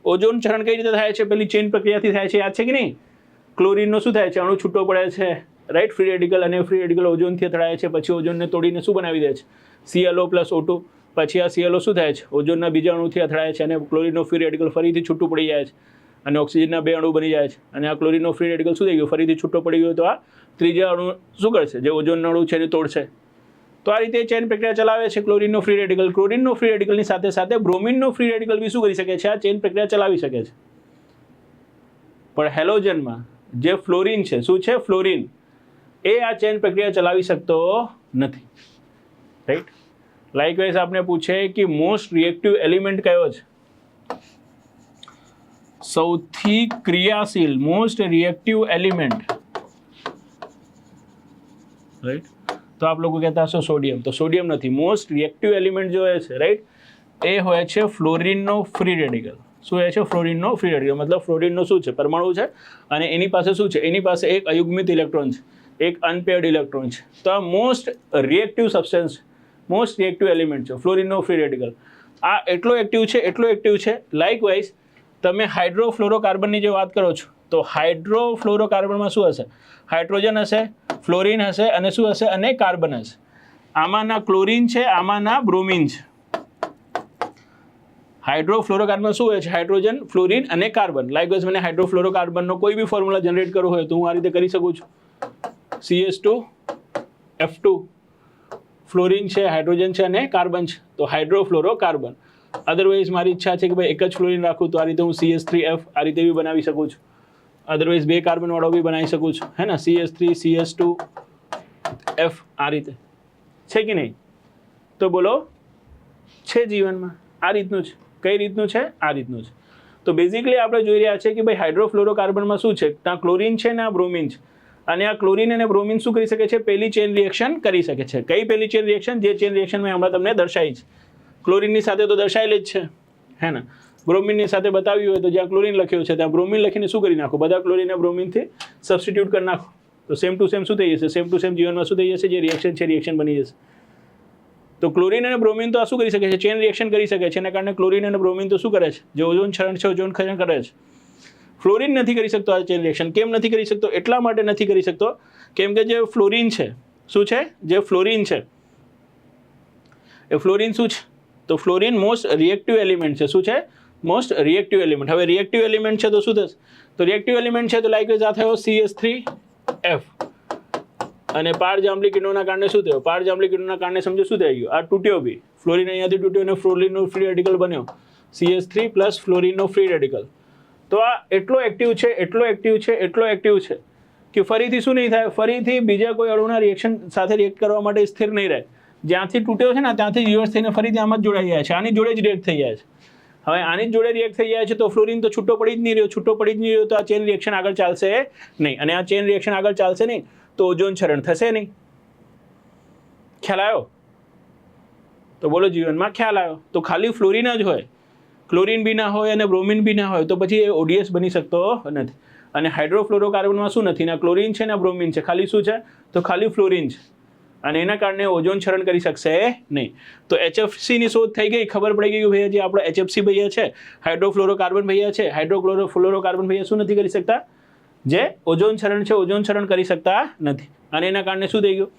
ઓઝોન ક્ષરણ કઈ રીતે થાય છે? પેલી ચેઇન પ્રક્રિયાથી થાય છે, યાદ છે કે નહીં? ક્લોરીનનો શું થાય છે? અણુ છૂટો પડે છે, રાઈટ. ફ્રી રેડિકલ અને ફ્રી રેડિકલ ઓઝોનથી અથડાય છે, પછી ઓઝોનને તોડીને શું બનાવી દે છે? ClO + O2. પછી આ ClO શું થાય છે? ઓઝોનના બીજા અણુથી અથડાય છે અને ક્લોરીનનો ફ્રી રેડિકલ ફરીથી છૂટું પડી જાય છે અને ઓક્સિજનના 2 અણુ બની જાય છે. અને આ ક્લોરીનનો ફ્રી રેડિકલ શું થઈ ગયો? ફરીથી છૂટો પડી ગયો. તો આ ત્રીજા અણુ શું કરશે? જે ઓઝોનનો અણુ છે એને તોડશે. તો આ રીતે ચેન પ્રક્રિયા ચલાવે છે ક્લોરીનનો ફ્રી રેડિકલ. ક્લોરીનનો ફ્રી રેડિકલની સાથે સાથે બ્રોમિનનો ફ્રી રેડિકલ બી શું કરી શકે છે? આ ચેન પ્રક્રિયા ચલાવી શકે છે. પણ હેલોજનમાં જે ફ્લોરિન છે, શું છે? ફ્લોરિન, એ આ ચેન પ્રક્રિયા ચલાવી શકતો નથી, રાઈટ. લાઇકવાઇઝ આપણે પૂછે કે મોસ્ટ રિએક્ટિવ એલિમેન્ટ કયો છે? સૌથી ક્રિયાશીલ, મોસ્ટ રિએક્ટિવ એલિમેન્ટ, રાઈટ. તો આપ લોકો કહેતા હશો સોડિયમ. તો સોડિયમ નથી. મોસ્ટ રિએક્ટિવ એલિમેન્ટ જો છે, રાઈટ, એ હોય છે ફ્લોરિનનો ફ્રી રેડિકલ. શું હોય છે? ફ્લોરિનનો ફ્રી રેડિકલ. મતલબ ફ્લોરિનનો શું છે? પરમાણુ છે અને એની પાસે શું છે? એની પાસે એક અયુગ્મિત ઇલેક્ટ્રોન છે, એક અનપેર્ડ ઇલેક્ટ્રોન છે. તો આ most reactive substance, most reactive element છે ફ્લોરિનનો ફ્રી રેડિકલ. આ એટલો એક્ટિવ છે. લાઇકવાઇઝ તમે હાઇડ્રોફ્લોરોકાર્બનની જે વાત કરો છો, તો હાઇડ્રોફ્લોરોકાર્બનમાં શું હશે? હાઇડ્રોજન હશે, ફ્લોરિન હશે અને શું હશે? અને કાર્બન હશે. આમાંના ક્લોરિન છે, આમાંના બ્રોમિન છે. હાઇડ્રોફ્લોરોકાર્બન શું હોય છે? હાઇડ્રોજન, ફ્લોરિન અને કાર્બન. લાઇકવાઇઝ મને હાઇડ્રોફ્લોરોકાર્બનનો કોઈ બી ફોર્મ્યુલા જનરેટ કરવો હોય તો હું આ રીતે કરી શકું છું. CH2F2. ફ્લોરિન છે, હાઇડ્રોજન છે અને કાર્બન છે, તો હાઇડ્રોફ્લોરોકાર્બન. અધરવાઇઝ મારી ઈચ્છા છે કે ભાઈ એક જ ફ્લોરિન રાખું, તો આ રીતે હું CH3F આ રીતે બી બનાવી શકું છું. અધરવાઇઝ 2 કાર્બનવાળો બી બનાવી શકું છું, હે ને. CH3, CH2F આ રીતે છે કે નહીં? તો બોલો, છે જીવનમાં આ રીતનું છે. કઈ રીતનું છે? આ રીતનું છે. તો બેઝિકલી આપણે જોઈ રહ્યા છે કે ભાઈ હાઇડ્રોફ્લોરોકાર્બનમાં શું છે? ત્યાં ક્લોરિન છે ને આ બ્રોમિન છે. અને આ ક્લોરિન અને બ્રોમિન શું કરી શકે છે? પહેલી ચેન રિએક્શન કરી શકે છે. કઈ પહેલી ચેન રિએક્શન? જે ચેન રિએક્શન મેં હમણાં તમને દર્શાવી છે. ક્લોરિનની સાથે તો દર્શાવેલી જ છે, હે ને. બ્રોમિનની સાથે બતાવ્યું હોય તો જ્યાં ક્લોરિન લખ્યું છે ત્યાં બ્રોમિન લખીને શું કરી નાખો? બધા ક્લોરિન અને બ્રોમિનથી સબસ્ટિટ્યુટ કરી નાખો. તો સેમ ટુ સેમ શું થઈ જશે? સેમ ટુ સેમ જીવનમાં શું થઈ જશે? જે રિએક્શન છે રિએક્શન બની જશે. તો ક્લોરિન અને બ્રોમિન તો આ શું કરી શકે છે? ચેન રિએક્શન કરી શકે છે. એના કારણે ક્લોરિન અને બ્રોમિન તો શું કરે છે? જે ઓઝોન ક્ષરણ છે, ઓઝોન ક્ષરણ કરે છે. ફ્લોરિન નથી કરી શકતો આ ચેન રિએક્શન. કેમ નથી કરી શકતો? એટલા માટે નથી કરી શકતો કેમ કે જે ફ્લોરિન છે, શું છે? જે ફ્લોરિન છે, એ ફ્લોરિન શું છે? તો ફ્લોરિન મોસ્ટ રિએક્ટિવ એલિમેન્ટ છે. શું છે? Most reactive element. હવે રિએક્ટિવ એલિમેન્ટ છે તો શું થશે? તો રિએક્ટિવ એલિમેન્ટ છે તો લાઇકવાઇઝ આ થયો CH3F. અને પારજાંબલી કિરણોના કારણે શું થયું? પારજાંબલી કિરણોના કારણે સમજો શું થઈ ગયું? આ તૂટ્યો બી, ફ્લોરિન અહીંયાથી તૂટ્યો અને ફ્લોરિનનો ફ્રી રેડિકલ બન્યો, CH3 પ્લસ ફ્લોરિનનો ફ્રી રેડિકલ. તો આ એટલો એક્ટિવ છે કે ફરીથી શું નહીં થાય? ફરીથી બીજા કોઈ અણુના રિએક્શન સાથે રિએક્ટ કરવા માટે સ્થિર નહીં રહે. જ્યાંથી તૂટ્યો છે ને ત્યાંથી રિવર્સ થઈને ફરીથી આમાં જ જોડાઈ જાય છે, આની જોડે જ રિએક્ટ થઈ જાય છે. હવે આની જોડે રિએક્ટ થઈ જાય છે તો ફ્લોરિન તો છૂટો પડી જ નહીં રહ્યો, તો આ ચેન રિએક્શન આગળ ચાલશે નહીં. અને આ ચેન રિએક્શન આગળ ચાલશે નહીં તો ઓઝોન ક્ષરણ થશે નહીં. ખ્યાલ આવ્યો? તો બોલો જીવનમાં ખ્યાલ આવ્યો? તો ખાલી ફ્લોરિન જ હોય, ક્લોરિન બી ના હોય અને બ્રોમિન બી ના હોય તો પછી એ ODS બની શકતો નથી. અને હાઇડ્રોફ્લોરોકાર્બનમાં શું નથી? ના ક્લોરિન છે ના બ્રોમિન છે, ખાલી શું છે? તો ખાલી ફ્લોરિન છે. અને એના કારણે ઓઝોન ક્ષરણ કરી શકશે નહીં. તો HFCની શોધ થઈ ગઈ, ખબર પડી ગઈ કે ભાઈ જે આપણે HFC ભૈયા છે, હાઇડ્રોફ્લોરોકાર્બન ભૈયા છે, હાઇડ્રોફ્લોરોકાર્બન ભૈયા શું નથી કરી શકતા? જે ઓઝોન ક્ષરણ છે, ઓઝોન ક્ષરણ કરી શકતા નથી. અને એના કારણે શું થઈ ગયું?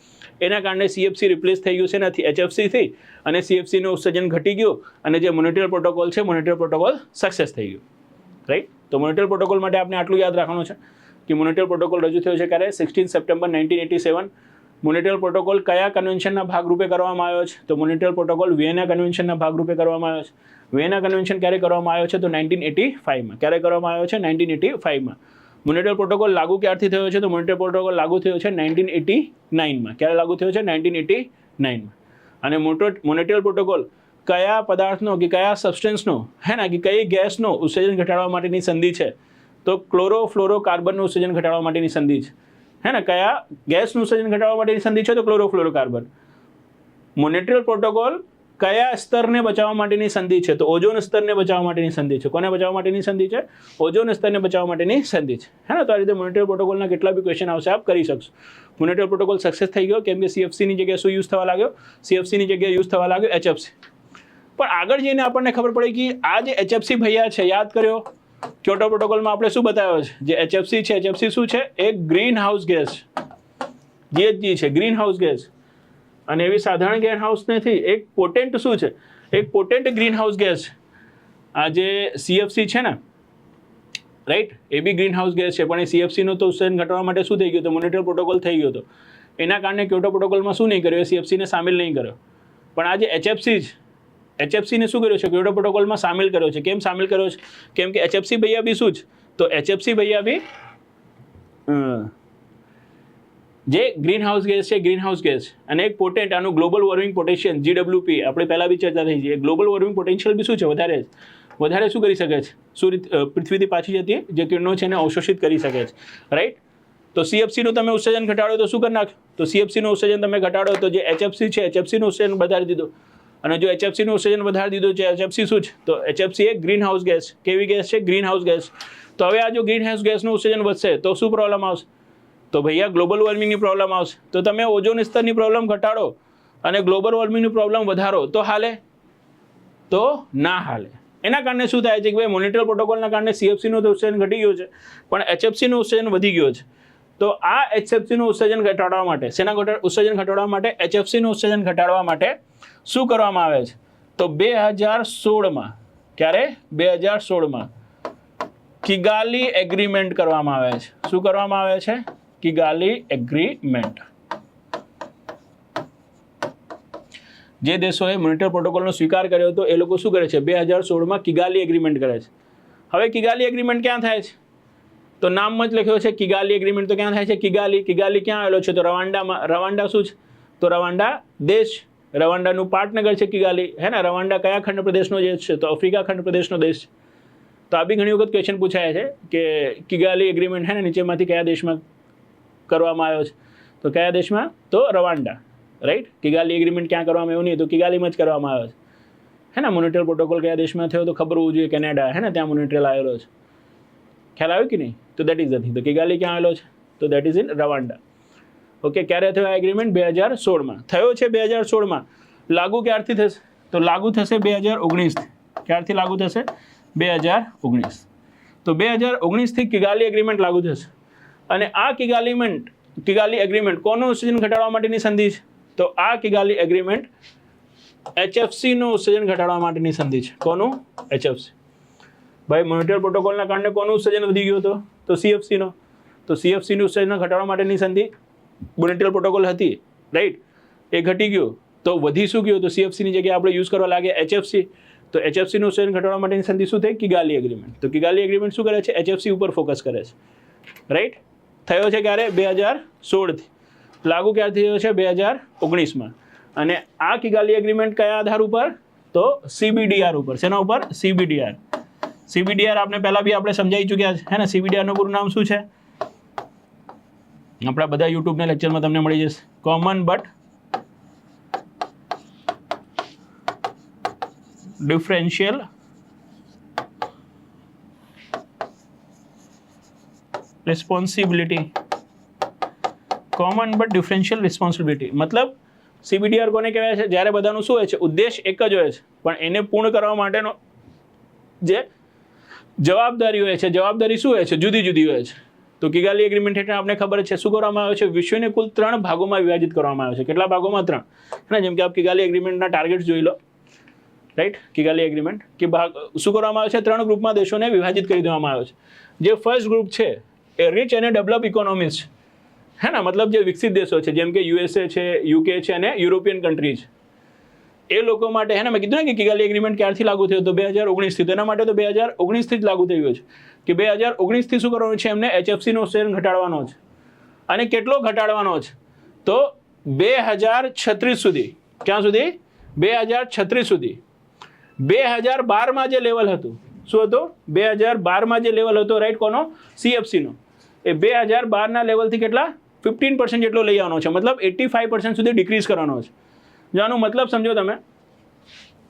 એના કારણે CFC રિપ્લેસ થઈ ગયું છે નથી HFC થી, અને CFCનું ઉત્સર્જન ઘટી ગયું અને જે મોનિટ્રીયલ પ્રોટોકોલ છે, મોનિટ્રીયલ પ્રોટોકોલ સક્સેસ થઈ ગયું. રાઈટ? તો મોનિટ્રીયલ પ્રોટોકોલ માટે આપણે આટલું યાદ રાખવાનું છે કે મોનિટ્રીયલ પ્રોટોકોલ રજૂ થયો છે ક્યારે? 16 સપ્ટેમ્બર 1987. મોનિટ્રીયલ પ્રોટોકોલ કયા કન્વેન્શનના ભાગરૂપે કરવામાં આવ્યો છે? તો મોનિટ્રીયલ પ્રોટોકોલ વિયેના કન્વેન્શનના ભાગરૂપે કરવામાં આવ્યો છે. વિયેના કન્વેન્શન ક્યારે કરવામાં આવ્યો છે? તો 1985માં. ક્યારે કરવામાં આવ્યો છે? 1985માં. મોનિટ્રીયલ પ્રોટોકોલ લાગુ ક્યારથી થયો છે? તો મોનિટ્રીયલ પ્રોટોકોલ લાગુ થયો છે 1989માં. ક્યારે લાગુ થયો છે? 1989માં. અને મોનિટ્રીયલ પ્રોટોકોલ કયા પદાર્થનો કે કયા સબસ્ટન્સનો હે ને કે કઈ ગેસનો ઉત્સર્જન ઘટાડવા માટેની સંધિ છે? તો ક્લોરોફ્લોરોકાર્બનનું ઉત્સર્જન ઘટાડવા માટેની સંધિ છે. હે ને કયા ગેસનું ઉત્સર્જન ઘટાડવા માટેની સંધિ છે? તો ક્લોરોફ્લોરોકાર્બન. મોનિટ્રીયલ પ્રોટોકોલ કયા સ્તરને બચાવવા માટેની સંધિ છે? તો ઓઝોન સ્તરને બચાવવા માટેની સંધિ છે. કોને બચાવવા માટેની સંધિ છે? ઓઝોન સ્તરને બચાવવા માટેની સંધિ છે. હે ને? તો આ રીતે મોનિટ્રીયલ પ્રોટોકોલના કેટલા બી ક્વેશ્ચન આવશે આપ કરી શકશો. મોનિટ્રીયલ પ્રોટોકોલ સક્સેસ થઈ ગયો કેમ કે CFCની જગ્યાએ શું યુઝ થવા લાગ્યો? CFCની જગ્યાએ યુઝ થવા લાગ્યો HFC. પણ આગળ જઈને આપણને ખબર પડી કે આ જે HFC ભૈયા છે, યાદ કર્યો ક્યોટો પ્રોટોકોલમાં આપણે શું બતાવ્યો છે? જે HFC છે, HFC શું છે? એક ગ્રીન હાઉસ ગેસ GHG છે, ગ્રીન હાઉસ ગેસ. અને એવી સાધારણ ગ્રીન હાઉસ નથી, એક પોટેન્ટ શું છે? એક પોટેન્ટ ગ્રીન હાઉસ ગેસ. આ જે CFC છે ને, રાઈટ, એ બી ગ્રીન હાઉસ ગેસ છે, પણ એ CFCનો તો ઉત્સર્જન ઘટાડવા માટે શું થઈ ગયું? તો મોનિટ્રીયલ પ્રોટોકોલ થઈ ગયો હતો. એના કારણે ક્યોટો પ્રોટોકોલમાં શું નહીં કર્યો? CFCને સામેલ નહીં કર્યો. પણ આ જે HFC છે, HFCને શું કર્યો છે? ક્યોટો પ્રોટોકોલમાં સામેલ કર્યો છે. કેમ સામેલ કર્યો છે? કેમ કે HFC ભૈયા બી શું છે? તો HFC ભૈયા બી જે ગ્રીન હાઉસ ગેસ છે, ગ્રીન હાઉસ ગેસ, અને એક પોટેન્ટ આનું ગ્લોબલ વોર્મિંગ પોટેન્શિયલ GWP આપણે પહેલાં બી ચર્ચા થઈ છે. ગ્લોબલ વોર્મિંગ પોટેન્શિયલ બી શું છે? વધારે શું કરી શકે છે? પૃથ્વીથી પાછી જતી જે કિરણો છે એને અવશોષિત કરી શકે છે. રાઈટ? તો CFCનું તમે ઉત્સર્જન ઘટાડો તો શું કરી નાખ્યું? તો CFCનું ઉત્સર્જન તમે ઘટાડો તો જે HFC છે, HFCનું ઉત્સર્જન વધારી દીધું. અને જો HFCનું ઉત્સર્જન વધારી દીધું છે, HFC શું છે? તો HFC એક ગ્રીન હાઉસ ગેસ. કેવી ગેસ છે? Green house gas. તો હવે આ જો ગ્રીન હાઉસ ગેસનું ઉત્સર્જન વધશે તો શું પ્રોબ્લેમ આવશે? તો ભૈયા ગ્લોબલ વોર્મિંગની પ્રોબ્લેમ આવશે. તો તમે ઓઝોન સ્તરની પ્રોબ્લેમ ઘટાડો અને ગ્લોબલ વોર્મિંગની પ્રોબ્લેમ વધારો તો હાલે? તો ના હાલે. એના કારણે શું થાય છે કે ભાઈ મોનિટ્રીયલ પ્રોટોકોલના કારણે CFCનું ઉત્સર્જન ઘટી ગયું છે, પણ HFCનું ઉત્સર્જન વધી ગયું છે. તો આ HFCનું ઉત્સર્જન ઘટાડવા માટે, શેના ઉત્સર્જન ઘટાડવા માટે? HFCનું ઉત્સર્જન ઘટાડવા માટે શું કરવામાં આવે છે? તો 2016માં, ક્યારે? 2016માં કિગાલી એગ્રીમેન્ટ કરવામાં આવે છે. શું કરવામાં આવે છે? Kigali agreement. જે દેશોએ મોનિટ્રીયલ પ્રોટોકોલનો સ્વીકાર કર્યો હતો એ લોકો શું કરે છે? 2016માં કિગાલી એગ્રીમેન્ટ કરે છે. હવે કિગાલી એગ્રીમેન્ટ ક્યાં થાય છે? તો નામમાં જ લખ્યો છે કિગાલી એગ્રીમેન્ટ. તો ક્યાં થાય છે? કિગાલી ક્યાં આવેલો છે? તો રવાંડામાં. રવાંડા શું છે? તો રવાંડા દેશ, રવાંડાનું પાટનગર છે કિગાલી. હે ને? રવાંડા કયા ખંડ પ્રદેશનો દેશ છે? તો આફ્રિકા ખંડ પ્રદેશનો દેશ છે. તો આ બી ઘણી વખત ક્વેશ્ચન પૂછાય છે કે કિગાલી એગ્રીમેન્ટ હે ને નીચેમાંથી કયા દેશમાં કરવામાં આવ્યો છે? તો કયા દેશમાં? તો રવાંડા. રાઈટ? કિગાલી એગ્રીમેન્ટ ક્યાં કરવામાં આવ્યો? નહીં, તો કિગાલીમાં જ કરવામાં આવ્યો છે. હે ને? મોનિટ્રીયલ પ્રોટોકોલ કયા દેશમાં થયો? તો ખબર હોવું જોઈએ કેનેડા. હે ને? ત્યાં મોનિટ્રીયલ આવેલો છે. ખ્યાલ આવ્યો કે નહીં? તો દેટ ઇઝ ધ થિંગ. તો કિગાલી ક્યાં આવેલો છે? તો that is in Rwanda. Okay. ક્યારે થયો આ એગ્રીમેન્ટ? 2016માં થયો છે. 2016માં લાગુ ક્યારથી થશે? તો લાગુ થશે 2019. ક્યારથી લાગુ થશે? 2019. તો 2019થી કિગાલી એગ્રીમેન્ટ લાગુ થશે. અને આ કિગાલી એગ્રીમેન્ટ કોનું ઉત્સર્જન ઘટાડવા માટેની સંધિ છે? તો આ કિગાલી એગ્રીમેન્ટ HFCનું ઉત્સર્જન ઘટાડવા માટેની સંધિ છે. કોનું? HFC. ભાઈ મોનિટ્રીયલ પ્રોટોકોલના કારણે કોનું ઉત્સર્જન વધી ગયું હતું? તો CFCનો. તો CFCનું ઉત્સર્જન ઘટાડવા માટેની સંધિ મોન્ટ્રીયલ પ્રોટોકોલ હતી, રાઈટ, એ ઘટી ગયો. તો વધી શું ગયું? તો CFCની જગ્યાએ આપણે યુઝ કરવા લાગે HFC. તો HFCનું ઉત્સર્જન ઘટાડવા માટેની સંધિ શું થઈ? Kigali agreement. તો કિગાલી એગ્રીમેન્ટ શું કરે છે? HFC ઉપર ફોકસ કરે છે, રાઈટ. થયો છે ક્યારે? 2016થી. લાગુ ક્યારથી થયો છે? 2019માં. અને આ કિગાલી એગ્રીમેન્ટ કયા આધાર ઉપર? તો CBDR ઉપર. શેના ઉપર? CBDR. CBDR આપણે પહેલા બી આપણે સમજાવી ચૂક્યા છે, હે ને. CBDR નું પૂરું નામ શું છે? આપણા બધા યુટ્યુબના લેક્ચરમાં તમને મળી જશે. Common but differential responsibility. Common but differential responsibility મતલબ CBDR કોને કહેવાય છે? જ્યારે બધાનું શું હોય છે? ઉદ્દેશ એક જ હોય છે, પણ એને પૂર્ણ કરવા માટેનો જે જવાબદારી હોય છે, જવાબદારી શું હોય છે? જુદી જુદી હોય છે. તો કિગાલી એગ્રીમેન્ટ હેઠળ આપણે ખબર છે શું કરવામાં આવે છે? વિશ્વને કુલ 3 ભાગોમાં વિભાજિત કરવામાં આવે છે. કેટલા ભાગોમાં? 3. હે ને. જેમ કે આપ કિગાલી એગ્રીમેન્ટના ટાર્ગેટ્સ જોઈ લો, રાઈટ. કિગાલી એગ્રીમેન્ટ કે ભાગ શું કરવામાં આવે છે? 3 ગ્રુપમાં દેશોને વિભાજિત કરી દેવામાં આવે છે. જે ફર્સ્ટ ગ્રુપ છે એ રિચ અને ડેવલપ ઇકોનોમીઝ છે, હે ને. મતલબ જે વિકસિત દેશો છે, જેમ કે USA છે, UK છે અને યુરોપિયન કન્ટ્રી છે. એ લોકો માટે, હે ને, મેં કીધું ને કે કિગાલી એગ્રીમેન્ટ ક્યારથી લાગુ થયો? તો 2019થી. તો એના માટે તો 2019થી જ લાગુ થયું છે કે 2019થી શું કરવાનું છે? એમને HFCનો ઉત્સર્જન ઘટાડવાનો છે. અને કેટલો ઘટાડવાનો છે? તો 2036 સુધી. ક્યાં સુધી? 2036 સુધી. 2012માં જે લેવલ હતું, શું હતું? 2012માં જે લેવલ હતો, રાઈટ, કોનો? CFCનો. એ 2012ના લેવલથી કેટલા? 15% જેટલો લઈ આવવાનો છે. મતલબ 85% સુધી ડિક્રીઝ કરવાનો છે. આનો મતલબ સમજો તમે.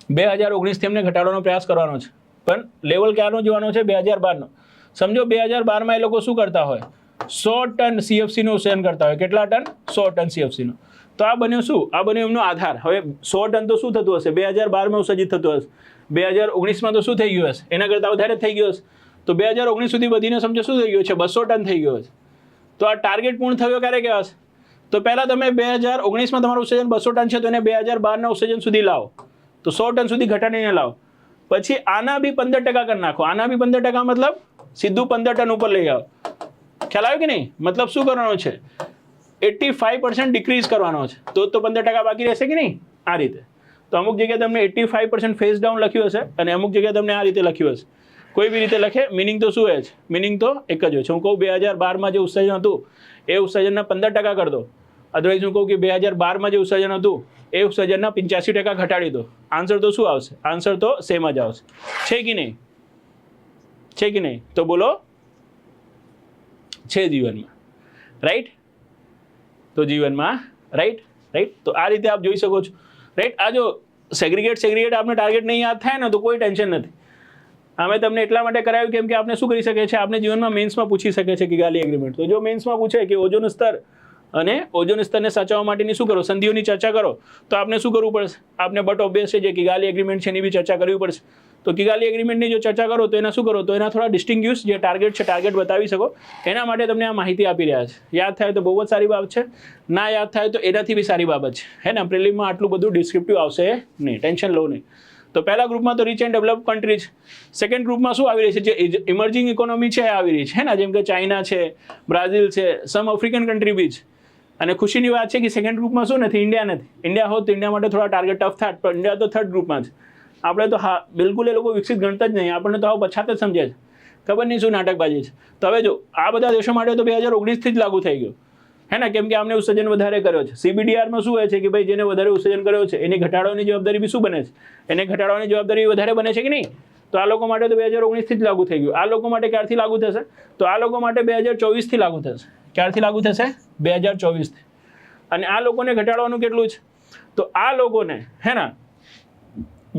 2019થી એમને ઘટાડવાનો પ્રયાસ કરવાનો છે, પણ લેવલ ક્યારનો જોવાનો છે? 2012નો. સમજો 2012માં એ લોકો શું કરતા હોય? 100 ટન CFCનું ઉત્સર્જન કરતા હોય. કેટલા ટન? 100 ટન CFCનું. તો આ બન્યું શું? આ બન્યું એમનો આધાર. હવે 100 ટન તો શું થતું હશે? 2012માં ઉત્સર્જિત થતું હશે. 2019માં તો શું થઈ ગયું હશે? એના કરતાં વધારે થઈ ગયું હશે. તો 2019 સુધી વધીને સમજો શું થઈ ગયું છે? 200 ટન થઈ ગયો છે. તો આ ટાર્ગેટ પૂર્ણ થયો ક્યારે કહેવાશે? તો પહેલાં તમે 2019માં તમારું ઉત્સર્જન 200 ટન છે, તો એને 2012ના ઉત્સર્જન સુધી લાવો. તો 100 ટન સુધી ઘટાડીને લાવો. પછી આના બી 15% કરી નાખો. આના બી 15% મતલબ સીધું 15 ટન ઉપર લઈ આવો. ખ્યાલ આવ્યો કે નહીં? મતલબ શું કરવાનું છે? 85% ડિક્રીઝ કરવાનો છે. તો 15% બાકી રહેશે કે નહીં? આ રીતે. તો અમુક જગ્યાએ તમને 85% ફેઝ ડાઉન લખ્યું હશે અને અમુક જગ્યાએ તમને આ રીતે લખ્યું હશે. કોઈ બી રીતે લખે, મિનિંગ તો શું હોય છે? મિનિંગ તો એક જ હોય છે. હું કહું 2012માં જે ઉત્સર્જન હતું એ ઉત્સર્જનના 15% કરી દો. અદરવાઇઝ હું કહું કે 2012માં જે ઉત્સર્જન હતું એ ઉત્સર્જનના 85% ઘટાડી દો. આન્સર તો શું આવશે? આન્સર તો સેમ જ આવશે. છે કે નહીં? છે કે નહીં? તો બોલો, છે જીવનમાં, રાઈટ. તો જીવનમાં, રાઈટ, રાઈટ. તો આ રીતે આપ જોઈ શકો છો, રાઈટ. આ જો સેગ્રીગેટ આપણે ટાર્ગેટ નહીં યાદ થાય ને તો કોઈ ટેન્શન નથી. અમે તમને એટલા માટે કરાવ્યું કેમ કે આપણે શું કરી શકીએ છીએ? આપણે જીવનમાં મેન્સમાં પૂછી શકે છે કિગાલી એગ્રીમેન્ટ. તો જો મેન્સમાં પૂછે કે ઓઝોન સ્તર અને ઓઝોન સ્તરને સાચવવા માટેની શું કરો? સંધિઓની ચર્ચા કરો. તો આપણે શું કરવું પડશે? આપણે બટ ઓબ્વિયસ છે જે કિગાલી એગ્રીમેન્ટ છે એની બી ચર્ચા કરવી પડશે. તો કિગાલી એગ્રીમેન્ટની જો ચર્ચા કરો તો એના શું કરો? તો એના થોડા ડિસ્ટિંગ્યુશ જે ટાર્ગેટ છે, ટાર્ગેટ બતાવી શકો. એના માટે તમને આ માહિતી આપી રહ્યા છે. યાદ થાય તો બહુ જ સારી બાબત છે, ના યાદ થાય તો એનાથી બી સારી બાબત છે, હે ને. પ્રિલિમમાં આટલું બધું ડિસ્ક્રિપ્ટિવ આવશે નહીં, ટેન્શન લો નહીં. તો પહેલા ગ્રુપમાં તો રીચ એન્ડ ડેવલપ કન્ટ્રી છે. સેકન્ડ ગ્રુપમાં શું આવી રહી છે? જે ઇમર્જિંગ ઇકોનોમી છે એ આવી રહી છે, હે ને. જેમ કે ચાઇના છે, બ્રાઝિલ છે, સમ આફ્રિકન કન્ટ્રી બી છે. અને ખુશીની વાત છે કે સેકન્ડ ગ્રુપમાં શું નથી? ઇન્ડિયા નથી. ઇન્ડિયા હોત તો ઇન્ડિયા માટે થોડા ટાર્ગેટ ટફ થાત, પણ ઇન્ડિયા તો થર્ડ ગ્રુપમાં છે. આપણે તો હા બિલકુલ એ લોકો વિકસિત ગણતા જ નહીં. આપણને તો આવું પછાત જ સમજે છે. ખબર નહીં શું નાટકબાજી છે. તો હવે જો આ બધા દેશો માટે તો 2019થી જ લાગુ થઈ ગયું, હે ને. કેમ કે આમને ઉત્સર્જન વધારે કર્યો છે. CBDRમાં શું હોય છે કે ભાઈ જેને વધારે ઉત્સર્જન કર્યો છે એની ઘટાડવાની જવાબદારી બી શું બને છે? એને ઘટાડવાની જવાબદારી વધારે બને છે કે નહીં? તો આ લોકો માટે તો 2019થી જ લાગુ થઈ ગયું. આ લોકો માટે ક્યારથી લાગુ થશે? તો આ લોકો માટે 2024થી લાગુ થશે. ક્યારથી લાગુ થશે? 2024થી. અને આ લોકોને ઘટાડવાનું કેટલું છે? તો આ લોકોને, હે ને,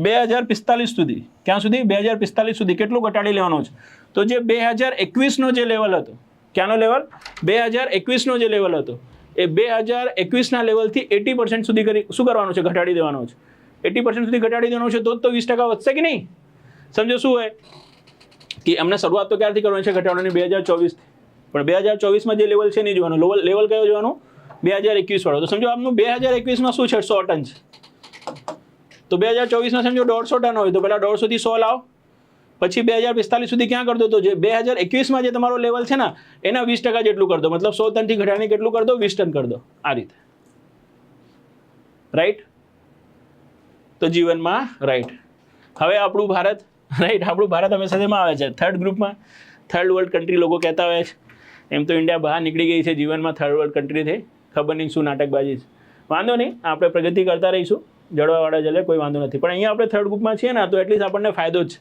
2045 સુધી. ક્યાં સુધી? 2045 સુધી કેટલું ઘટાડી લેવાનું છે? તો જે 2021નો જે લેવલ હતો, ક્યાંનો લેવલ? 2021નો જે લેવલ હતો એ 2021ના લેવલથી 80% સુધી કરી શું કરવાનું છે? ઘટાડી દેવાનો છે. 80% સુધી ઘટાડી દેવાનો છે તો જ તો 20% વધશે કે નહીં? સમજો શું હોય કે અમને શરૂઆત તો ક્યારથી કરવાની છે ઘટાડવાની? 2024થી. પણ 2024માં જે લેવલ છે નહીં જોવાનું. લેવલ કયો જોવાનું? 2021 વાળો. તો સમજો આપનું 2021માં શું છે? 100 ટન છે. તો 2024માં સમજો 150 ટન હોય તો પહેલાં 150થી 100 લાવો, પછી 2045 સુધી ક્યાં કરતો તો જે 2021માં જે તમારો લેવલ છે ને એના 20% જેટલું કરતો, મતલબ 100 ટનથી ઘટાડીને કેટલું કરતો, 20 ટન કરતો, આ રીતે, રાઈટ. તો જીવનમાં રાઈટ. હવે આપણું ભારત, રાઈટ, આપણું ભારત હંમેશા શેમાં આવે છે? થર્ડ ગ્રુપમાં. થર્ડ વર્લ્ડ કન્ટ્રી લોકો કહેતા હોય છે. એમ તો ઇન્ડિયા બહાર નીકળી ગઈ છે જીવનમાં થર્ડ વર્લ્ડ કન્ટ્રીથી, ખબર નહીં શું નાટકબાજી છે. વાંધો નહીં, આપણે પ્રગતિ કરતા રહીશું, જળવાવાળા જલે, કોઈ વાંધો નથી. પણ અહીંયા આપણે થર્ડ ગ્રુપમાં છીએ ને, તો એટલીસ્ટ આપણને ફાયદો જ છે.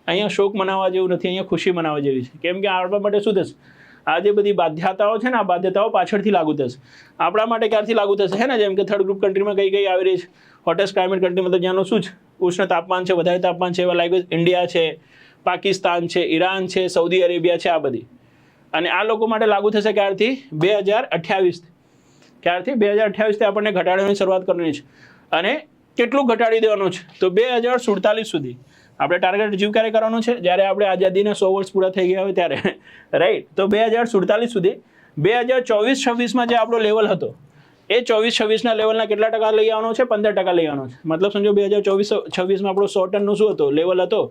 અહીંયા શોક મનાવવા જેવું નથી, અહીંયા ખુશી મનાવવા જેવી છે. કેમ કે આપણા માટે શું થશે? આ જે બધી બાધ્યતાઓ છે ને, આ બાધ્યતાઓ પાછળથી લાગુ થશે. આપણા માટે ક્યારથી લાગુ થશે? છે ને, જેમ કે થર્ડ ગ્રુપ કન્ટ્રીમાં કઈ આવી રહી છે? હોટેસ્ટ ક્લાઇમેટ કન્ટ્રી, મતલબ જ્યાંનું શું છે? ઉષ્ણ તાપમાન છે, વધારે તાપમાન છે, એવા લાઈક ઇન્ડિયા છે, પાકિસ્તાન છે, ઈરાન છે, સાઉદી અરેબિયા છે, આ બધી. અને આ લોકો માટે લાગુ થશે ક્યારથી? 2028. ક્યારથી? 2028થી આપણને ઘટાડવાની શરૂઆત કરવાની છે. અને કેટલું ઘટાડી દેવાનું છે? તો 2047 સુધી. આપણે ટાર્ગેટ અચીવ ક્યારે કરવાનું છે? જ્યારે આપણે આઝાદીના 100 વર્ષ પૂરા થઈ ગયા હોય ત્યારે, રાઈટ. તો 2047 સુધી. 2024-26માં જે આપણો લેવલ હતો, એ 24-26ના લેવલના કેટલા ટકા લઈ આવવાનો છે? 15% લઈ આવવાનો છે. મતલબ સમજો 2024-26માં આપણો 100 ટનનો શું હતો? લેવલ હતો.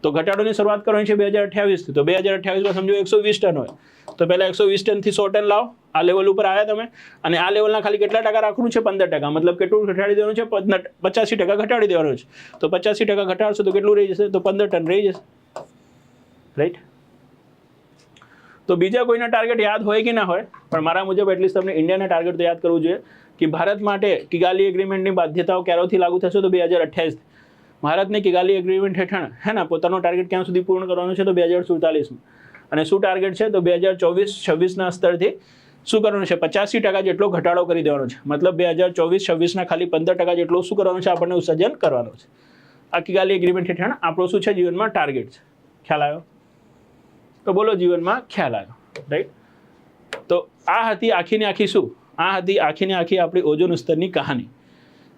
તો ઘટાડોની શરૂઆત કરવાની છે 2028થી. તો 2028માં સમજો 120 ટન હોય, તો પહેલાં 120 ટનથી 100 ટન લાવો. આ લેવલ ઉપર આવ્યા તમે, અને આ લેવલના ખાલી કેટલા ટકા રાખવાનું છે? 15%. મતલબ કેટલું ઘટાડી દેવાનું છે? 85% ઘટાડી દેવાનું છે. તો 85% ઘટાડશો તો કેટલું રહી જશે? તો 15 ટન રહી જશે, રાઈટ. તો બીજા કોઈના ટાર્ગેટ યાદ હોય કે ના હોય, પણ મારા મુજબ એટલીસ્ટ તમને ઇન્ડિયાના ટાર્ગેટ તો યાદ કરવું જોઈએ કે ભારત માટે કિગાલી એગ્રીમેન્ટની બાધ્યતાઓ ક્યારથી લાગુ થશે? તો 2028. ભારતને કિગાલી એગ્રીમેન્ટ હેઠળ હે ને પોતાનો ટાર્ગેટ ક્યાં સુધી પૂર્ણ કરવાનો છે? તો 2047માં. અને શું ટાર્ગેટ છે? તો 2024-26ના સ્તરથી શું કરવાનું છે? 85% જેટલો ઘટાડો કરી દેવાનો છે. મતલબ 2024-26ના ખાલી 15% જેટલો શું કરવાનું છે? આપણને ઉત્સર્જન કરવાનું છે. આ કિગાલી એગ્રીમેન્ટ હેઠળ આપણો શું છે? જીવનમાં ટાર્ગેટ છે. ખ્યાલ આવ્યો? તો બોલો, જીવનમાં ખ્યાલ આવ્યો, રાઈટ. તો આ હતી આખીને આખી શું? આ હતી આખીને આખી આપણી ઓઝોન સ્તરની કહાની.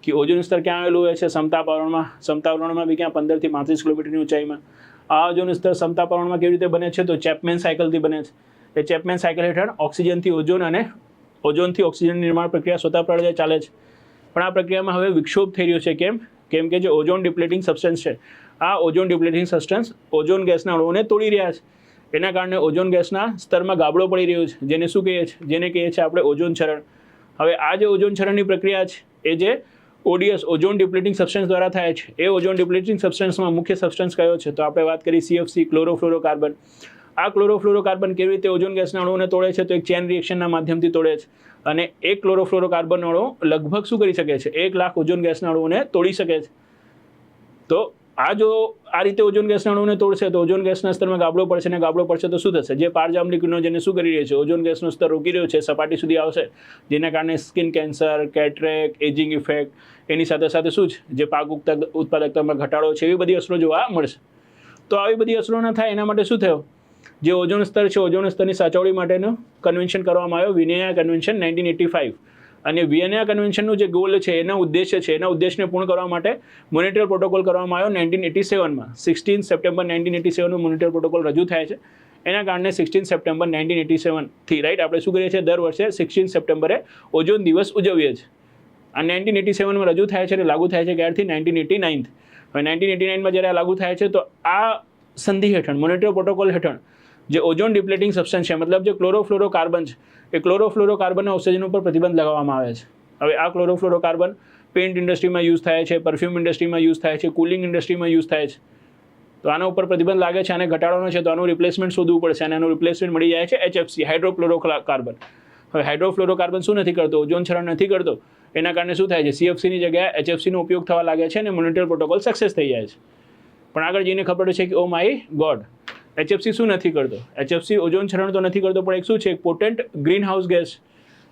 કે ઓઝોન સ્તર ક્યાં આવેલું હોય છે? સમતાપર્વણમાં. સમતાપર્વણમાં બી ક્યાં? 15 થી 35 કિલોમીટરની ઊંચાઈમાં. આ ઓઝોન સ્તર સમતાપર્વણમાં કેવી રીતે બને છે? તો ચેપમેન સાયકલથી બને છે. એ ચેપમેન સાયકલ હેઠળ ઓક્સિજનથી ઓઝોન અને ઓઝોનથી ઓક્સિજન નિર્માણ પ્રક્રિયા સ્વતઃ પ્રળય ચાલે છે. પણ આ પ્રક્રિયામાં હવે વિક્ષોભ થઈ રહ્યો છે. કેમ કે જે ઓઝોન ડિપ્લેટિંગ સબસ્ટન્સ છે, આ ઓઝોન ડિપ્લેટિંગ સબસ્ટન્સ ઓઝોન ગેસના અણુઓને તોડી રહ્યા છે. એના કારણે ઓઝોન ગેસના સ્તરમાં ગાબડો પડી રહ્યો છે, જેને શું કહીએ છીએ? જેને કહીએ છીએ આપણે ઓઝોન છરણ. હવે આ જે ઓઝોન છરણની પ્રક્રિયા છે, એ જે ODS ઓઝોન ડિપ્લેટિંગ સબસ્ટન્સ દ્વારા થાય છે. એ ઓઝોન ડિપ્લેટિંગ સબસ્ટન્સમાં મુખ્ય સબસ્ટન્સ કયો છે? તો આપણે વાત કરી CFC, ક્લોરોફ્લોરોકાર્બન. આ ક્લોરોફ્લોરોકાર્બન કેવી રીતે ઓઝોન ગેસના અણુઓને તોડે છે? તો એક ચેન રિએક્શનના માધ્યમથી તોડે છે. અને એક ક્લોરોફ્લોરોકાર્બન અણુ લગભગ શું કરી શકે છે? 1 લાખ ઓઝોન ગેસના અણુઓને તોડી શકે છે. તો આ જો આ રીતે ઓઝોન ગેસના અણુઓને તોડશે તો ઓઝોન ગેસના સ્તરમાં ગાબડો પડશે, અને ગાબડો પડશે તો શું થશે? જે પારજાંબલી કિરણો જેને શું કરી રહ્યો છે? ઓઝોન ગેસનો સ્તર રોકી રહ્યો છે, સપાટી સુધી આવશે, જેના કારણે skin cancer, cataract, ageing effect, એની સાથે સાથે શું છે? જે પાક ઉત્પાદકતામાં ઘટાડો છે, એવી બધી અસરો જોવા મળશે. તો આવી બધી અસરો ન થાય એના માટે શું થયું? જે ઓઝોન સ્તર છે, ઓઝોન સ્તરની સાચવણી માટેનું કન્વેન્શન કરવામાં આવ્યો, વિનેયા કન્વેન્શન 1985. અને વિયેના કન્વેન્શનનું જે ગોલ છે, એના ઉદ્દેશ્ય છે, એના ઉદ્દેશને પૂર્ણ કરવા માટે મોન્ટ્રીયલ પ્રોટોકોલ કરવામાં આવ્યો 1987માં. 16 સપ્ટેમ્બર 1987નો મોન્ટ્રીયલ પ્રોટોકોલ રજૂ થાય છે. એના કારણે 16 સપ્ટેમ્બર 1987થી, રાઈટ, આપણે શું કરીએ છીએ? દર વર્ષે 16 સપ્ટેમ્બરે ઓઝોન દિવસ ઉજવીએ છીએ. આ 1987માં રજૂ થાય છે અને લાગુ થાય છે ક્યારથી? 1989. હવે 1989માં જ્યારે આ લાગુ થાય છે, તો આ સંધિ હેઠળ, મોન્ટ્રીયલ પ્રોટોકોલ હેઠળ જે ઓઝોન ડિપ્લેટિંગ સબસ્ટન્સ છે, મતલબ જે ક્લોરોફ્લોરોકાર્બન છે, એ ક્લોરોફ્લોરોકાર્બનના ઉત્સર્જન ઉપર પ્રતિબંધ લગાવવામાં આવે છે. હવે આ ક્લોરોફ્લોરોકાર્બન પેઇન્ટ ઇન્ડસ્ટ્રીમાં યુઝ થાય છે, પરફ્યુમ ઇન્ડસ્ટ્રીમાં યુઝ થાય છે, કુલિંગ ઇન્ડસ્ટ્રીમાં યુઝ થાય છે. તો આના ઉપર પ્રતિબંધ લાગે છે, આને ઘટાડવાનો છે, તો આનું રિપ્લેસમેન્ટ શોધવું પડશે, અને આનું રિપ્લેસમેન્ટ મળી જાય છે HFC, હાઇડ્રોફ્લોરોકાર્બન. હવે હાઇડ્રોફ્લોરોકાર્બન શું નથી કરતો? ઓઝોન છરણ નથી કરતો. એના કારણે શું થાય છે? CFCની જગ્યાએ HFCનો ઉપયોગ થવા લાગે છે, અને મોન્ટ્રીયલ પ્રોટોકોલ સક્સેસ થઈ જાય છે. પણ આગળ જઈને ખબર છે કે ઓ માય ગોડ, HFC શું નથી કરતો? HFC ઓઝોન છરણ તો નથી કરતો, પણ એક શું છે? એક પોટેન્ટ ગ્રીન હાઉસ ગેસ.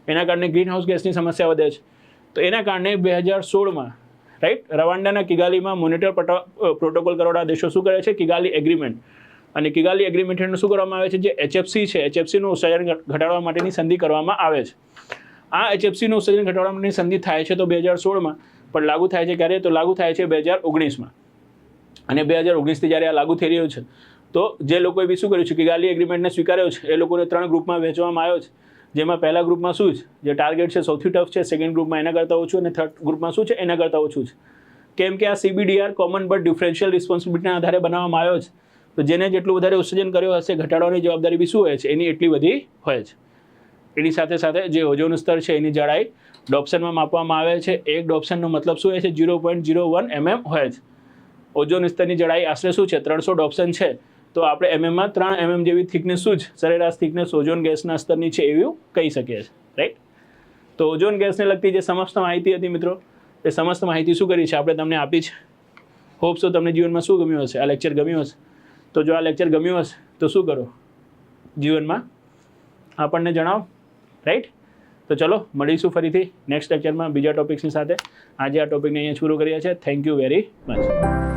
એના કારણે ગ્રીન હાઉસ ગેસની સમસ્યા વધે છે. તો એના કારણે 2016માં, રાઈટ, રવાંડાના કિગાલીમાં મોન્ટ્રીયલ પ્રોટોકોલ કરવાવાળા દેશો શું કરે છે? Kigali agreement. અને કિગાલી એગ્રીમેન્ટ હેઠળ શું કરવામાં આવે છે? જે HFC છે, HFCનું ઉત્સર્જન ઘટાડવા માટેની સંધિ કરવામાં આવે છે. આ HFCનું ઉત્સર્જન ઘટાડવા માટેની સંધિ થાય છે તો 2016માં, પણ લાગુ થાય છે ક્યારે? તો લાગુ થાય છે 2019માં. અને 2019થી જ્યારે આ લાગુ થઈ રહ્યું છે, તો જે લોકોએ બી શું કર્યું છે? કિગાલી એગ્રીમેન્ટને સ્વીકાર્યો છે, એ લોકોને 3 ગ્રુપમાં વહેંચવામાં આવ્યો છે. જેમાં પહેલા ગ્રુપમાં શું છે? જે ટાર્ગેટ છે સૌથી ટફ છે, સેકન્ડ ગ્રુપમાં એના કરતાં ઓછું, અને થર્ડ ગ્રુપમાં શું છે? એના કરતાં ઓછું છે. કેમ કે આ CBDR કોમન બટ ડિફરન્શિયલ રિસ્પોન્સિબિલિટીના આધારે બનાવવામાં આવ્યો છે. તો જેને જેટલું વધારે ઉત્સર્જન કર્યો હશે ઘટાડવાની જવાબદારી બી શું હોય છે એની એટલી બધી હોય છે. એની સાથે સાથે જે ઓઝોન સ્તર છે એની જાડાઈ ડોપ્સનમાં માપવામાં આવે છે. એક ડોપ્સનનો મતલબ શું હોય છે 0.01 mm હોય છે. ઓઝોન સ્તરની જાડાઈ આશરે શું છે 300 ડોપ્સન છે તો આપણે એમએમમાં 3 mm જેવી થિકનેસ શું જ સરેરાશ થિકનેસ ઓઝોન ગેસના સ્તરની છે એવું કહી શકીએ છીએ, રાઈટ. તો ઓઝોન ગેસને લગતી જે સમસ્ત માહિતી હતી મિત્રો એ સમસ્ત માહિતી શું કરી છે આપણે તમને આપી છે. હોપ સો તમને જીવનમાં શું ગમ્યું હશે, આ લેક્ચર ગમ્યું હશે. તો જો આ લેક્ચર ગમ્યું હશે તો શું કરો જીવનમાં આપણને જણાવો, રાઈટ. તો ચલો મળીશું ફરીથી નેક્સ્ટ લેક્ચરમાં બીજા ટોપિક્સની સાથે. આજે આ ટોપિકને અહીંયા પૂરો કરીએ છીએ. Thank you very much.